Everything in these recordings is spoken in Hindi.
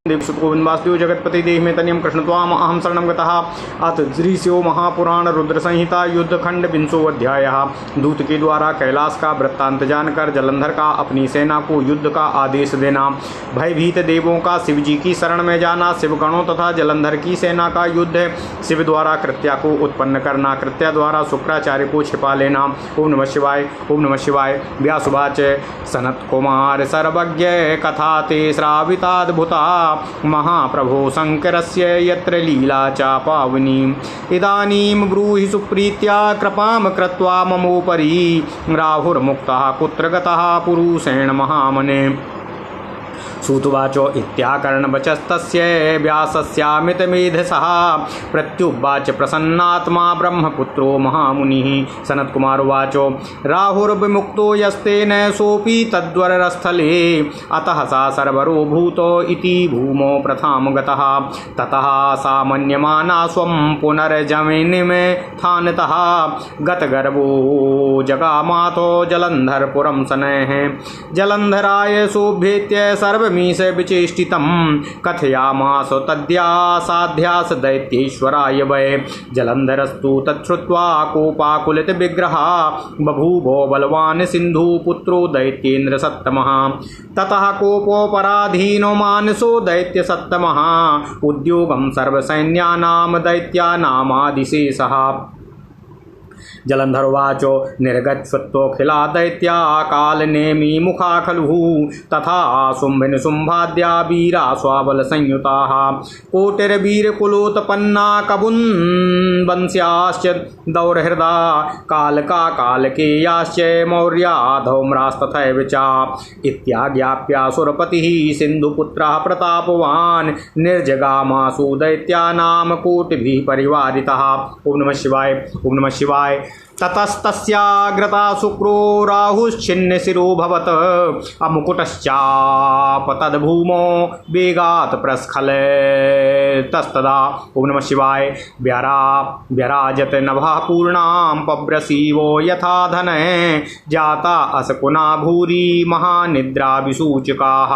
गोविंद वासुदेव जगतपति देह में तनियम कृष्ण त्वाम अहम शरणम गतः। अथ दृश्यो महापुराण रुद्र संहिता युद्ध खंड विंशो अध्याय। दूत के द्वारा कैलाश का वृत्तांत जानकर जलंधर का अपनी सेना को युद्ध का आदेश देना, भयभीत देवों का शिव जी की शरण में जाना, शिवगणों तथा जलंधर की सेना का युद्ध, शिव द्वारा कृत्या को उत्पन्न करना, कृत्या द्वारा शुक्राचार्य को छिपा लेना। ओम नमः शिवाय। ओम नमः शिवाय। व्यासुवाच सनत कुमार सर्वज्ञ कथा ते श्राविताद्भुता महाप्रभो शंकरस्य यत्र लीला च पावनी इदानीं ब्रूहि सुप्रीत्या कृपां कृत्वा ममोपरि राहुर्मुक्तः कुत्र गतः पुरुषेण महामने। सूतुवाचो इत्याकर्णवचस्तस्य व्यासस्यामितमेधसः प्रत्युवाच प्रसन्नात्मा ब्रह्मपुत्रो महामुनिः। सनत्कुमारोवाचो राहुर्विमुक्तो यस्तेन सोऽपि तद्वरस्थले अतः सा सर्वरो भूतो इति भूमौ प्रथां गतः। ततः सा मन्यमाना स्वं पुनर्जमिनिमेथानतः गतगर्भो जगामातो जलंधरपुरं शनैः। जलंधराय शोभेत्य सर्वमीश विचेष्टितं कथयामास तद्यासाध्यास दैत्येश्वराय वै। जलंधरस्तु तच्छ्रुत्वा कोपाकुलित विग्रह बभूवो बलवान् सिन्धुपुत्रो दैत्येन्द्र सत्तमः। ततः कोपोपराधीनो मानसो दैत्य सत्तमः उद्योगं सर्वसैन्यानां दैत्यानामादिशेषः। जलंधरोवाचो निर्गच्छत्वखिला दैत्या कालनेमी मुखा खलु तथा शुंभिन शुंभाद्या वीरा स्वाबल संयुताः कोटिर्वीरकुलोत्पन्ना कबुन्वंश्याश्च दौर्हृदा कालका कालकेयाश्च मौर्या धौम्रास्तथैव च इत्याज्ञाप्यासुरपतिः सिन्धुपुत्रः प्रतापवान् निर्जगामासु दैत्यानां कोटिभिः परिवारितः। ओम नमः शिवाय। ओम नमः शिवाय। ततस्तस्याग्रता शुक्रो राहुश्छिन्न शिरोभवत् अमुकुटश्चापतद्भूमो वेगात् प्रस्खलितस्तदा। ओम नमः शिवाय। व्यराजत नभः पूर्णां पव्रसीवो यथा धनः जाता असकुना भूरि महानिद्रा विसूचकाः।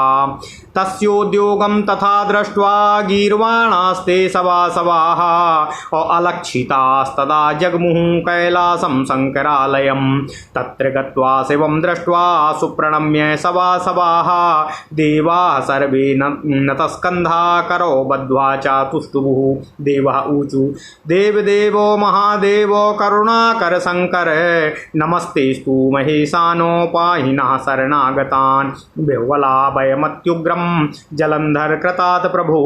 तस्योद्योगं तथा दृष्ट्वा गीर्वाणास्ते सवासवाः अलक्षितास्तदा जगमुः कैलासं शंकरालयं। तत्र गत्वा शिवं दृष्ट्वा सुप्रणम्य सवासवाः देवाः सर्वे नतस्कन्धा करो बद्ध्वा च तुष्टुभुः। देवः ऊचु देवदेवो महादेवो करुणाकर शंकर नमस्तेस्तु महेशानो पाहि नः शरणागतान्। बिह्वलाभयमत्युग्रं जलंधर कृतात् प्रभो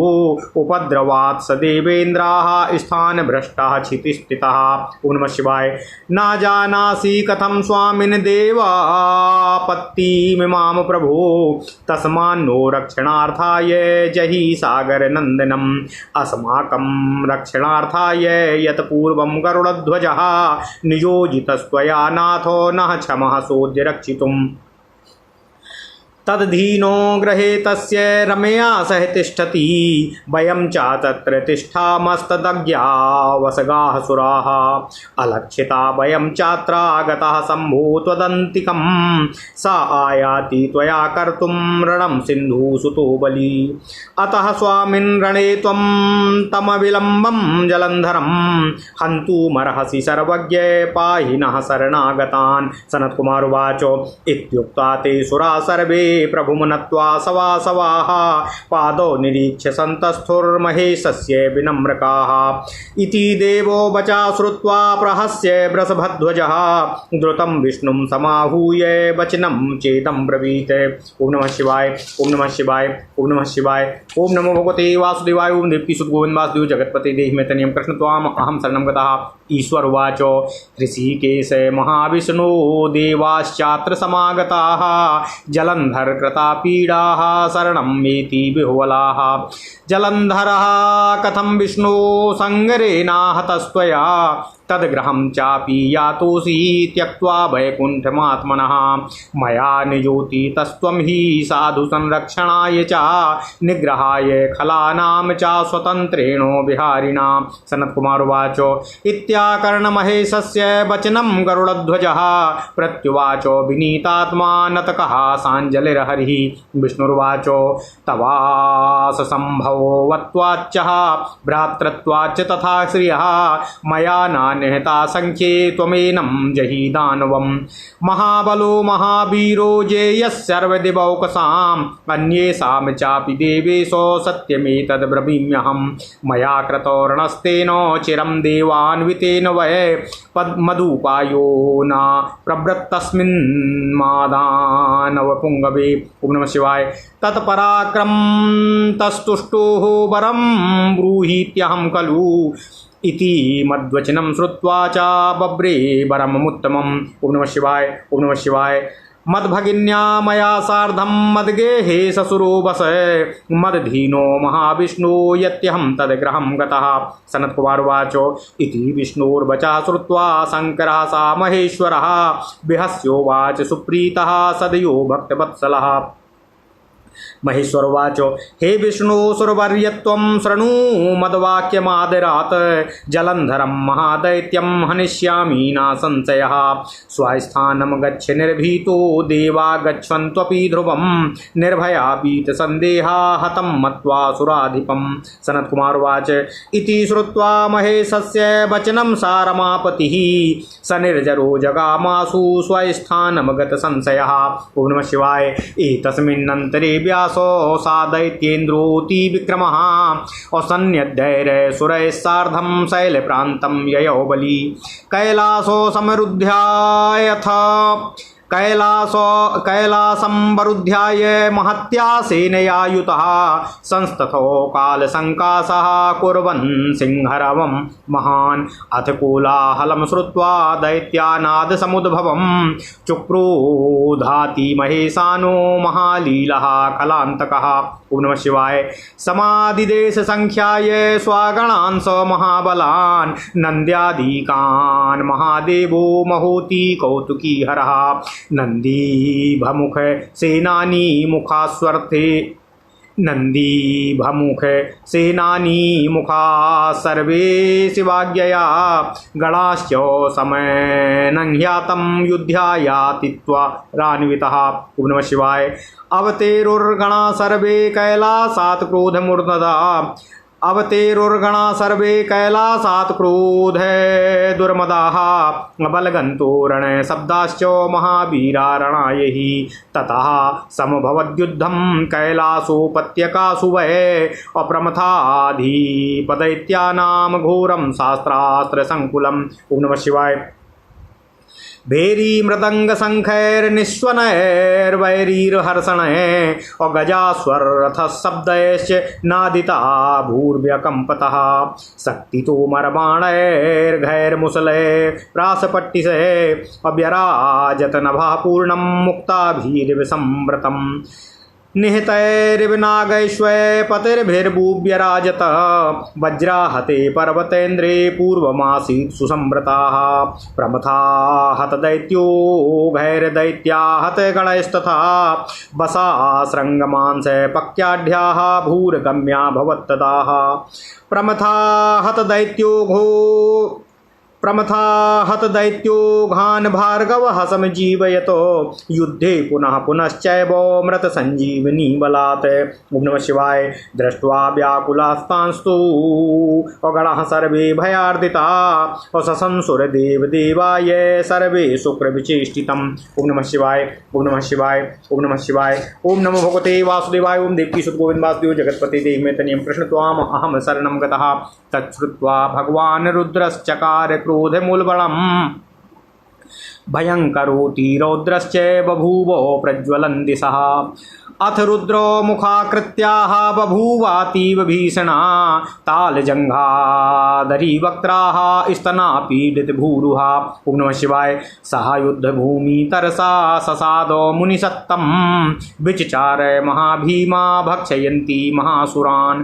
उपद्रवात् स देवेन्द्राः स्थान भ्रष्टः क्षितिस्थितः। ओम नमः शिवाय। न जानासि कथं स्वामिन् देवापत्तिमिमां प्रभो तस्मान्नो रक्षणार्थाय जहि सागरनन्दनम्। अस्माकं रक्षणार्थाय यत् पूर्वं गरुडध्वजः नियोजितस्त्वया नाथो नः क्षमः सोऽद्य रक्षितुम्। तदधीनो गृहे तस्य रमया सह तिष्ठति वयं च तत्र तिष्ठामस्तदज्ञा वसगाः सुराः अलक्षिता वयं चात्रागतः शम्भो त्वदन्तिकं सा आयाति त्वया कर्तुं रणं सिन्धुसुतो बली। अतः स्वामिन् रणे त्वं तमविलम्बं जलंधरं हन्तुमर्हसि सर्वज्ञ पाहि नः शरणागतान्। सनत्कुमारोवाचो इत्युक्त्वा ते सुरा सर्वे प्रभुमनत्वा सवासवाः पादौ निरीक्ष्य सन्तस्थुर्महेशस्य विनम्रकाः। इति देवो वचा श्रुत्वा प्रहस्य वृषभध्वजः द्रुतं विष्णुं समाहूय वचनं चेदं ब्रवीत्। ओम नमः शिवाय। ओम नमः शिवाय। ओम नमः शिवाय। ओम नमो भगवते वासुदेवाय। ओम देवकी सुत गोविंद वासुदेव जगतपति देहि में तनियं कृष्ण त्वाम अहम शरणं गतः। ईश्वर उवाचो ऋषिकेश महाविष्णु देवाश्चात्र समागताः जलंधर कृता पीडाः शरणं मेति बिह्वलाः। जलंधरः कथं विष्णु संगरेणाहतस्त्वया तद्ग्रहं चापि यातोऽसि त्यक्त्वा वैकुण्ठमात्मनः मया निजोति तस्त्वं हि साधु संरक्षणाय च निग्रहाय खलानां च स्वतन्त्रेण विहारिणा। सनत्कुमार उवाच इत्याकर्णमहेशस्य वचनं गरुडध्वजः प्रत्युवाच विनीतात्मा नतकः साञ्जलिर्हरिः। विष्णुर्वाच तवास संभवत्वाच्चः भ्रातृत्वाच्च तथा श्रियः मया नान्यहता संख्ये त्वमेनं जहि दानवं महाबलो महावीरो जेयः सर्वदिवौकसाम् अन्येषां चापि देवेशो सत्यमेतद्ब्रवीम्यहं मया कृतोर्णस्तेन चिरं देवान्वितेन वै मदुपायो न प्रवृत्तस्मिन् मादानवपुङ्गवे। ओम नमः शिवाय। तत्पराक्रम तस्तुष्टोः वरं ब्रूहीत्यहं खलु इति मद्वचनं श्रुत्वा च बभ्रे वरममुत्तमम्। ओम नमः शिवाय। ओम नमः शिवाय। मद्भगिन्या मया सार्धं मद्गेहे ससुरो वस मदधीनो महाविष्णु यत्यहं तद्ग्रहं गतः। सनत्कुमार उवाच इति विष्णोर्वचः श्रुत्वा शङ्करः सा महेश्वरः बिहस्योवाच सुप्रीतः सदयो भक्तवत्सलः। महेश्वरवाच हे विष्णु सुरवर्यत्वं शृणु मद्वाक्यमादरात् जलन्धरं महादैत्यं हनिष्यामि न संशयः स्वस्थानं गच्छ निर्भीतो देवा गच्छन्त्वपि ध्रुवं निर्भया भीतसन्देहा हतं मत्वा सुराधिपं। सनत्कुमारवाच इति श्रुत्वा महेशस्य वचनं सारमापतिः स निर्जरो जगामासु स्वस्थानं गतसंशयः। ओम नमः शिवाय। एतस्मिन्नन्तरे व्यासो सा दैत्येन्द्रोति विक्रमः असन्न्यद्धैर्यसुरैः सार्धं शैलप्रान्तं ययौ बली कैलासो समरुद्ध्यायथ कैलासं वरुध्याय महत्या सेनयायुतः संस्तथो कालसङ्कासः कुर्वन् सिंहरवं महान् अथ कोलाहलं श्रुत्वा दैत्यानादसमुद्भवं चुक्रोधाति महेशानो महालीलः खलान्तकः। ओम नमः शिवाय। समाधिदेशसङ्ख्याय स्वागणान् स महाबलान् नन्द्यादिकान् महादेवो महोति कौतुकी हरः नंदी भमुख सेनानी मुखास्वर्थे नंदी भमुख सेनानी मुखा सर्वे शिवाज्ञया गणाश्च समयनह्यातं युद्ध्यायातित्वा रान्वितः। ओम नमः शिवाय। अवतेरुर्गणा सर्वे कैलासात् क्रोधमूर्धदा अवतेरुर्गणा सर्वे कैलासात् क्रोधे दुर्मदाः बलगन्तो रणशब्दाश्च महावीरारणाय हि ततः समभवद्युद्धं कैलासोपत्यकासु वै अप्रमथाधिपदैत्यानां घोरं शास्त्रास्त्रसङ्कुलम्। ओम नमः शिवाय। भेरी मृदंग शंखैर्निस्वनैर्वैरीर्हर्षणैः गजास्वरथ शब्दैश्च नादिता भूर्व्यकम्पतः शक्तितोमरबाणैर्घैर्मुसलैः प्रासपट्टिशैः अव्यराजत नभः पूर्णं मुक्ताभिर्विसंवृतम् निहतैर्विनागैश्वैपतिर्भिर्भूव्यराजत वज्राहते पर्वतेन्द्रे पूर्वमासीत् सुसंवृताः प्रमथा हत दैत्यो घैर्दैत्या हत गणैस्तथा वसाश्रङ्गमांस पक्याढ्याः भूर्गम्या भवत्तदाः प्रमथा हत दैत्यो घान भार्गवः समजीवयतो युद्धे पुनः पुनश्चैव मृत संजीवनी बलात्। ओम नमः शिवाय। दृष्ट्वा व्याकुलास्तांस्तु अगणाः सर्वे भयार्दिता असंसुर देवदेवाय सर्वे शुक्रविचेष्टितम्। ओम नमः शिवाय। ओम नमः शिवाय। ओम नमः शिवाय। ओम नमो भगवते वासुदेवाय। ओम देवकी सुत गोविंद वासुदेव जगत्पते देहि मे तनियं कृष्ण त्वाम अहम शरणं गतः। तच्छ्रुत्वा भगवान् रुद्रश्चकार क्रोधमूलबलम् भयंकरोति रौद्रश्च बभूवो प्रज्वलन दिशः अथ रुद्रो मुखाकृत्याः बभूवातीव भीषणा तालजङ्घाधरी वक्त्राः स्तना पीडित भूरुहा। ओम नमः शिवाय। सहा युद्ध भूमि तरसा ससादो मुनिसत्तम विचचार महाभीमा भक्षयन्ती महासुरान्।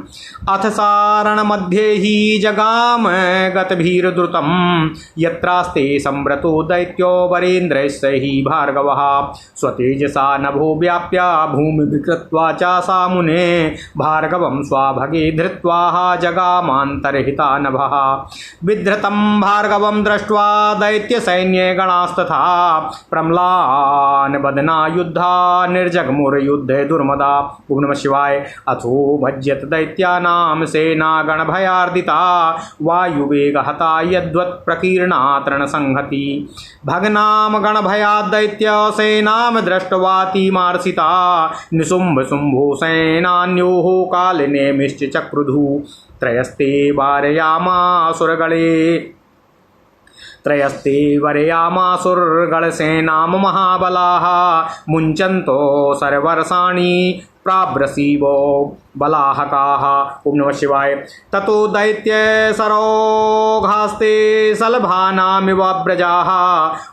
अथ सारण मध्ये ही जगाम गतभीर्द्रुतं यत्रास्ते संव्रतो दैत्यो वरेन्द्रस्य हि भार्गवः स्वतेजसा नभो व्याप्या भूमि विकृत्वा चासा मुने भार्गवं स्वाभगे धृत्वा जगामान्तर्हिता नभः। विधृतं भार्गवं दृष्ट्वा दैत्यसैन्ये गणास्तथा प्रम्लान बदना युद्धा निर्जग्मुर्युद्धे दुर्मदा। ओम नमः शिवाय। अथो भज्यत दैत्यानां सेना गणभयार्दिता वायुवेग हता यद्वत् प्रकीर्णा तृणसंहति। भग्नां गणभयाद् दैत्य सेनां दृष्ट्वाति मार्सिता निशुम्भ शुम्भो सेनान्योः कालिनेमिश्च चक्रुधु। त्रयस्ते वरयामासुरगणसेनां महाबलाः मुञ्चन्तो सर्वर्षाणि प्राव्रसीवो बलाहकाः। ओम नमः शिवाय। ततो दैत्य सरोघास्ते सलभानामिव व्रजाः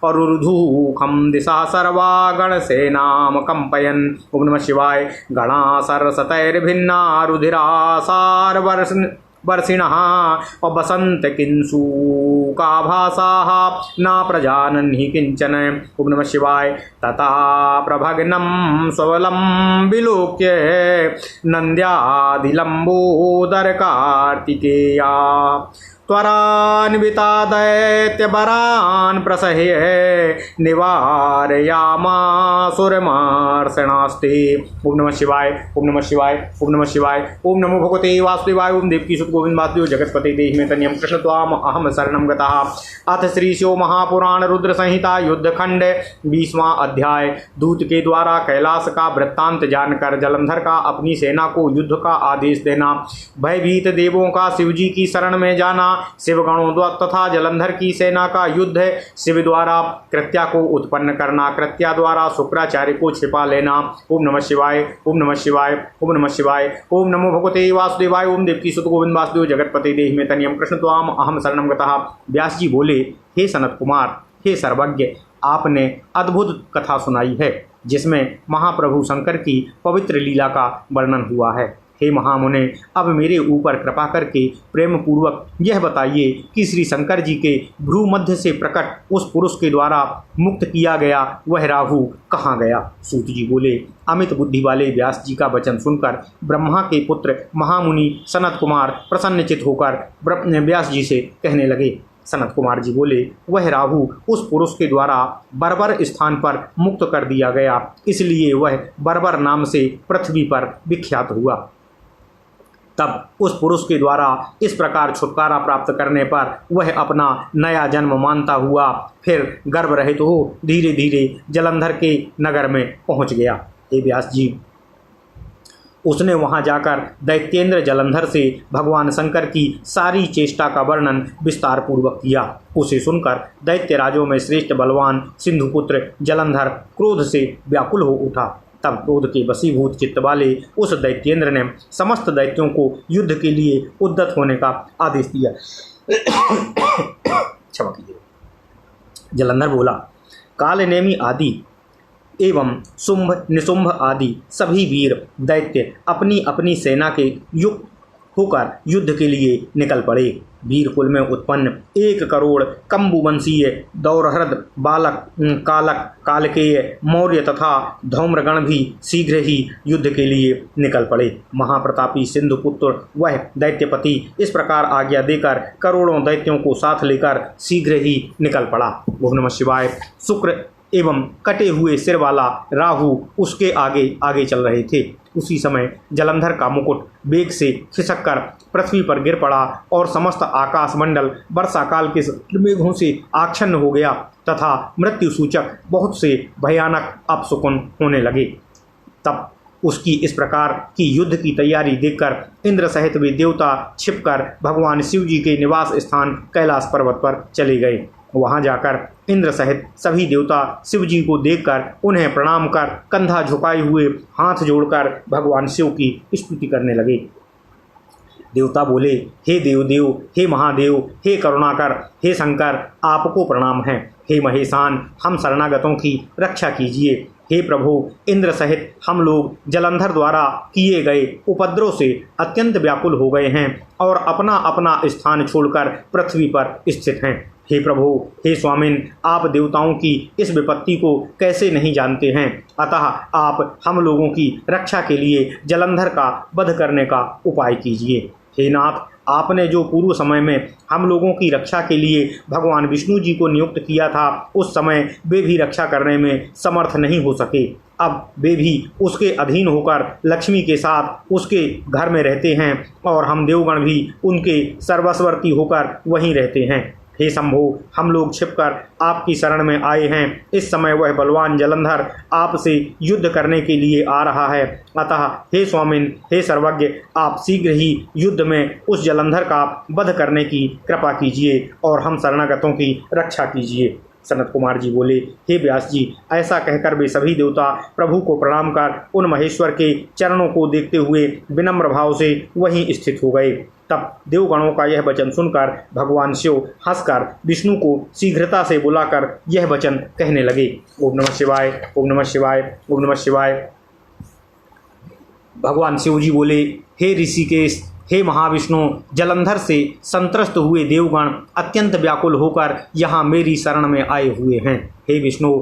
अरुरुधूखं दिशा सर्वा गणसेनां कंपयन्। ओम नमः शिवाय। गणा सरसतैर्भिन्ना रुधिरासारवर्षिणः वसन्त किंसूकाभासाः न प्रजानन्हि किंचन। ओम नमः शिवाय। तथा प्रभग्नं स्वबलं विलोक्य नन्द्यादिलम्बोदर कार्तिकेया त्वरान्विता दैत्यबरान् प्रसह्य निवारयामासुरमार्षणास्ते। ओम नमः शिवाय। ओम नमः शिवाय। ओम नमः शिवाय। ओम नमो भगवते वासुदेवाय। ओम देवकी सुत गोविंद वासुदेव जगतपते देहि में तन्यम कृष्ण त्वाम अहम शरणं गतः। अथ श्री शिव महापुराण रुद्र संहिता युद्धखंड 20वां अध्याय। दूत के द्वारा कैलाश का वृत्तांत जानकर जलंधर का अपनी सेना को युद्ध का आदेश देना, भयभीत देवों का शिवजी की शरण में जाना, शिवगणों तथा जलंधर की सेना का युद्ध, शिव द्वारा कृत्या को उत्पन्न करना, कृत्या द्वारा शुक्राचार्य को छिपा लेना। ओम नमः शिवाय। ओम नमः शिवाय। ओम नमः शिवाय। ओम नमो भगवते वासुदेवाय। ओम देवकी सुत गोविंद वासुदेव जगतपते देहि में तन्यम कृष्ण त्वाम अहम शरणं गतः। व्यास जी बोले, हे सनत कुमार, हे सर्वज्ञ, आपने अद्भुत कथा सुनाई है जिसमें महाप्रभु शंकर की पवित्र लीला का वर्णन हुआ है। हे महामुने, अब मेरे ऊपर कृपा करके प्रेम पूर्वक यह बताइए कि श्री शंकर जी के भ्रू मध्य से प्रकट उस पुरुष के द्वारा मुक्त किया गया वह राहु कहाँ गया। सूत जी बोले, अमित बुद्धि वाले व्यास जी का वचन सुनकर ब्रह्मा के पुत्र महामुनि सनत कुमार प्रसन्नचित होकर व्यास जी से कहने लगे। सनत कुमार जी बोले, वह राहु उस पुरुष के द्वारा बर्बर स्थान पर मुक्त कर दिया गया, इसलिए वह बर्बर नाम से पृथ्वी पर विख्यात हुआ। तब उस पुरुष के द्वारा इस प्रकार छुटकारा प्राप्त करने पर वह अपना नया जन्म मानता हुआ फिर गर्भ रहित हो धीरे धीरे जलंधर के नगर में पहुंच गया। हे व्यास जी, उसने वहां जाकर दैत्येंद्र जलंधर से भगवान शंकर की सारी चेष्टा का वर्णन विस्तार पूर्वक किया। उसे सुनकर दैत्य राजों में श्रेष्ठ बलवान सिंधुपुत्र जलंधर क्रोध से व्याकुल हो उठा। तब क्रोध के वशीभूत चित्त वाले उस दैत्येंद्र ने समस्त दैत्यों को युद्ध के लिए उद्यत होने का आदेश दिया। क्षमा कीजिए। जलंधर बोला, कालनेमी आदि एवं शुंभ निशुंभ आदि सभी वीर दैत्य अपनी अपनी सेना के युक्त होकर युद्ध के लिए निकल पड़े। वीर कुल में उत्पन्न 1 करोड़ कंबुवंशीय दौरहृद बालक कालक कालकेय मौर्य तथा धौम्रगण भी शीघ्र ही युद्ध के लिए निकल पड़े। महाप्रतापी सिंधुपुत्र वह दैत्यपति इस प्रकार आज्ञा देकर करोड़ों दैत्यों को साथ लेकर शीघ्र ही निकल पड़ा। ओम नमः शिवाय। शुक्र एवं कटे हुए सिर वाला राहु उसके आगे आगे चल रहे थे। उसी समय जलंधर का मुकुट वेग से खिसककर पृथ्वी पर गिर पड़ा और समस्त आकाश मंडल वर्षा काल के मेघों से आच्छन्न हो गया तथा मृत्यु सूचक बहुत से भयानक अपशकुन होने लगे। तब उसकी इस प्रकार की युद्ध की तैयारी देखकर इंद्र सहित वे देवता छिपकर भगवान शिव जी के निवास स्थान कैलाश पर्वत पर चले गए वहां जाकर इंद्र सहित सभी देवता शिव जी को देखकर उन्हें प्रणाम कर कंधा झुकाए हुए हाथ जोड़कर भगवान शिव की स्तुति करने लगे। देवता बोले, हे देवदेव, हे महादेव, हे करुणाकर, हे शंकर, आपको प्रणाम है। हे महेशान, हम शरणागतों की रक्षा कीजिए। हे प्रभु, इंद्र सहित हम लोग जलंधर द्वारा किए गए उपद्रव से अत्यंत व्याकुल हो गए हैं और अपना अपना स्थान छोड़कर पृथ्वी पर स्थित हैं। हे प्रभु, हे स्वामिन, आप देवताओं की इस विपत्ति को कैसे नहीं जानते हैं, अतः आप हम लोगों की रक्षा के लिए जलंधर का वध करने का उपाय कीजिए। हे नाथ, आपने जो पूर्व समय में हम लोगों की रक्षा के लिए भगवान विष्णु जी को नियुक्त किया था, उस समय वे भी रक्षा करने में समर्थ नहीं हो सके। अब वे भी उसके अधीन होकर लक्ष्मी के साथ उसके घर में रहते हैं और हम देवगण भी उनके सर्वस्वर्ती होकर वहीं रहते हैं। हे शंभो, हम लोग छिपकर आपकी शरण में आए हैं। इस समय वह बलवान जलंधर आपसे युद्ध करने के लिए आ रहा है, अतः हे स्वामिन, हे सर्वज्ञ, आप शीघ्र ही युद्ध में उस जलंधर का वध करने की कृपा कीजिए और हम शरणागतों की रक्षा कीजिए। सनत कुमार जी बोले, हे व्यास जी, ऐसा कहकर वे सभी देवता प्रभु को प्रणाम कर उन महेश्वर के चरणों को देखते हुए विनम्र भाव से वहीं स्थित हो गए। तब देवगणों का यह वचन सुनकर भगवान शिव हंसकर विष्णु को शीघ्रता से बुलाकर यह वचन कहने लगे। ओम नमः शिवाय, ओम नमः शिवाय, ओम नमः शिवाय। भगवान शिव जी बोले, हे ऋषिकेश, हे महाविष्णु, जलंधर से संत्रस्त हुए देवगण अत्यंत व्याकुल होकर यहाँ मेरी शरण में आए हुए हैं। हे विष्णु,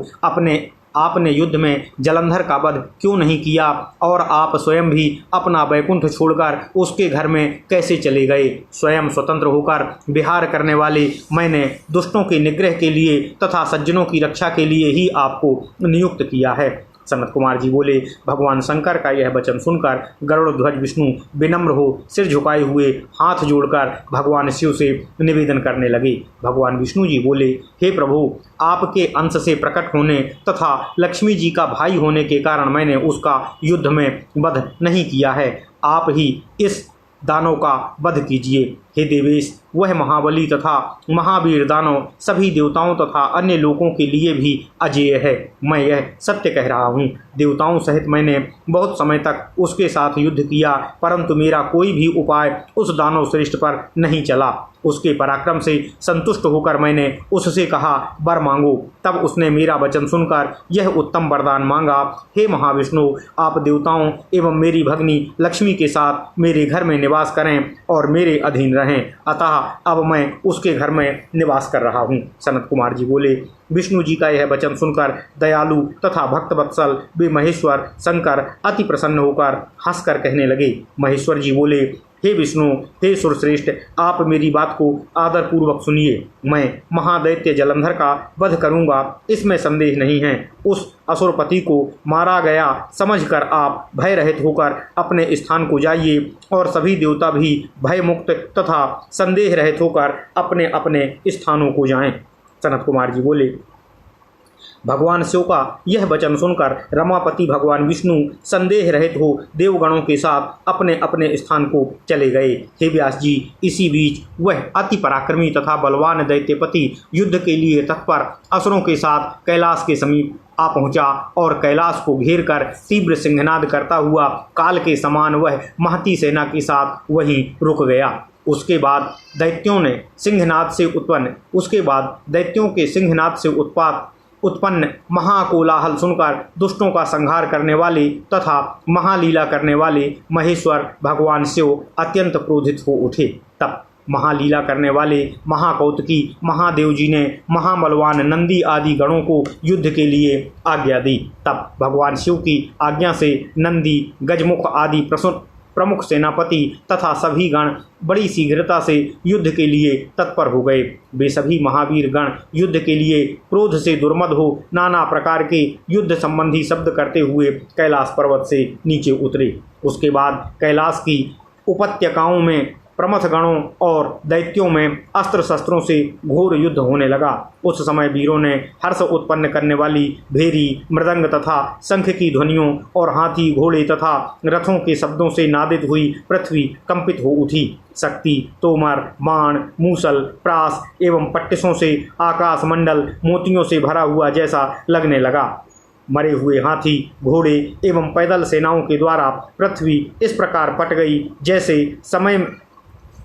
आपने युद्ध में जलंधर का वध क्यों नहीं किया और आप स्वयं भी अपना वैकुंठ छोड़कर उसके घर में कैसे चले गए? स्वयं स्वतंत्र होकर विहार करने वाले मैंने दुष्टों के निग्रह के लिए तथा सज्जनों की रक्षा के लिए ही आपको नियुक्त किया है। सनत कुमार जी बोले, भगवान शंकर का यह वचन सुनकर गरुड़ ध्वज विष्णु विनम्र हो सिर झुकाए हुए हाथ जोड़कर भगवान शिव से निवेदन करने लगे। भगवान विष्णु जी बोले, हे प्रभु, आपके अंश से प्रकट होने तथा लक्ष्मी जी का भाई होने के कारण मैंने उसका युद्ध में वध नहीं किया है। आप ही इस दानव का वध कीजिए। हे देवेश, वह महाबली तथा महावीर दानव सभी देवताओं तथा अन्य लोगों के लिए भी अजेय है। मैं यह सत्य कह रहा हूँ। देवताओं सहित मैंने बहुत समय तक उसके साथ युद्ध किया, परंतु मेरा कोई भी उपाय उस दानव श्रेष्ठ पर नहीं चला। उसके पराक्रम से संतुष्ट होकर मैंने उससे कहा, वर मांगो। तब उसने मेरा वचन सुनकर यह उत्तम वरदान मांगा, हे महाविष्णु, आप देवताओं एवं मेरी भगनी लक्ष्मी के साथ मेरे घर में निवास करें और मेरे अधीन रहें। अतः अब मैं उसके घर में निवास कर रहा हूँ। सनत कुमार जी बोले, विष्णु जी का यह वचन सुनकर दयालु तथा भक्त वत्सल वे महेश्वर शंकर अति प्रसन्न होकर हंसकर कहने लगे। महेश्वर जी बोले, हे विष्णु, हे सुरश्रेष्ठ, आप मेरी बात को आदरपूर्वक सुनिए। मैं महादैत्य जलंधर का वध करूंगा, इसमें संदेह नहीं है। उस असुरपति को मारा गया समझकर आप भय रहित होकर अपने स्थान को जाइए और सभी देवता भी भय मुक्त तथा संदेह रहित होकर अपने अपने स्थानों को जाएं। सनत कुमार जी बोले, भगवान शिव का यह वचन सुनकर रमापति भगवान विष्णु संदेह रहित हो देवगणों के साथ अपने अपने स्थान को चले गए। हे व्यास जी, इसी बीच वह अति पराक्रमी तथा बलवान दैत्यपति युद्ध के लिए तत्पर असुरों के साथ कैलाश के समीप आ पहुंचा और कैलाश को घेर कर तीव्र सिंहनाद करता हुआ काल के समान वह महती सेना के साथ वहीं रुक गया। उसके बाद दैत्यों के सिंहनाद से उत्पन्न महाकोलाहल सुनकर दुष्टों का संहार करने वाले तथा महालीला करने वाले महेश्वर भगवान शिव अत्यंत क्रोधित हो उठे। तब महालीला करने वाले महाकौतकी महादेव जी ने महाबलवान नंदी आदि गणों को युद्ध के लिए आज्ञा दी। तब भगवान शिव की आज्ञा से नंदी, गजमुख आदि प्रमुख सेनापति तथा सभी गण बड़ी शीघ्रता से युद्ध के लिए तत्पर हो गए। वे सभी महावीर गण युद्ध के लिए क्रोध से दुर्मद हो नाना प्रकार के युद्ध संबंधी शब्द करते हुए कैलाश पर्वत से नीचे उतरे। उसके बाद कैलाश की उपत्यकाओं में प्रमथ गणों और दैत्यों में अस्त्र शस्त्रों से घोर युद्ध होने लगा। उस समय वीरों ने हर्ष उत्पन्न करने वाली भेरी, मृदंग तथा शंख की ध्वनियों और हाथी, घोड़े तथा रथों के शब्दों से नादित हुई पृथ्वी कंपित हो उठी। शक्ति, तोमर, बाण, मूसल, प्रास एवं पट्टिसों से आकाश मंडल मोतियों से भरा हुआ जैसा लगने लगा। मरे हुए हाथी, घोड़े एवं पैदल सेनाओं के द्वारा पृथ्वी इस प्रकार पट गई जैसे समय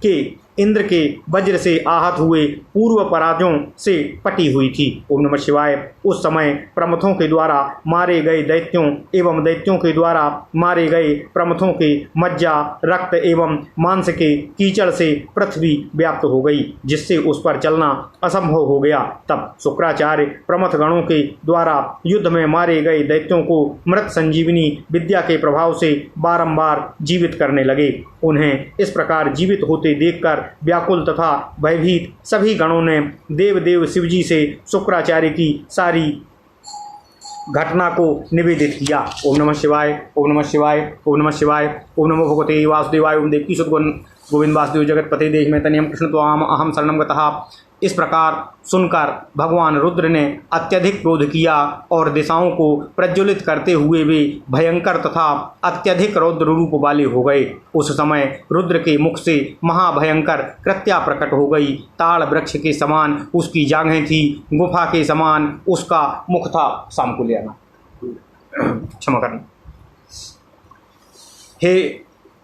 के इंद्र के वज्र से आहत हुए पूर्व पराजों से पटी हुई थी। ओम नमः शिवाय। उस समय प्रमथों के द्वारा मारे गए दैत्यों एवं दैत्यों के द्वारा मारे गए प्रमथों के मज्जा, रक्त एवं मांस के कीचड़ से पृथ्वी व्याप्त हो गई, जिससे उस पर चलना असंभव हो गया। तब शुक्राचार्य प्रमथ गणों के द्वारा युद्ध में मारे गए दैत्यों को मृत संजीवनी विद्या के प्रभाव से बारंबार जीवित करने लगे। उन्हें इस प्रकार जीवित होते देखकर व्याकुल तथा भयभीत सभी गणों ने देव शिवजी से शुक्राचार्य की सारी घटना को निवेदित किया। ओम नमः शिवाय, ओम नमः शिवाय, ओम नमः शिवाय, ओम नमो भगवते वासुदेवाय, ओम देवकी सुत गोविंद वासुदेव जगतपते देह में तनियम कृष्ण त्वाम अहम शरणम गतः। इस प्रकार सुनकर भगवान रुद्र ने अत्यधिक क्रोध किया और दिशाओं को प्रज्वलित करते हुए वे भयंकर तथा अत्यधिक रौद्र रूप वाले हो गए। उस समय रुद्र के मुख से महाभयंकर कृत्या प्रकट हो गई। ताड़ वृक्ष के समान उसकी जांघें थी, गुफा के समान उसका मुख था। शाम को ले आना, क्षमा करना।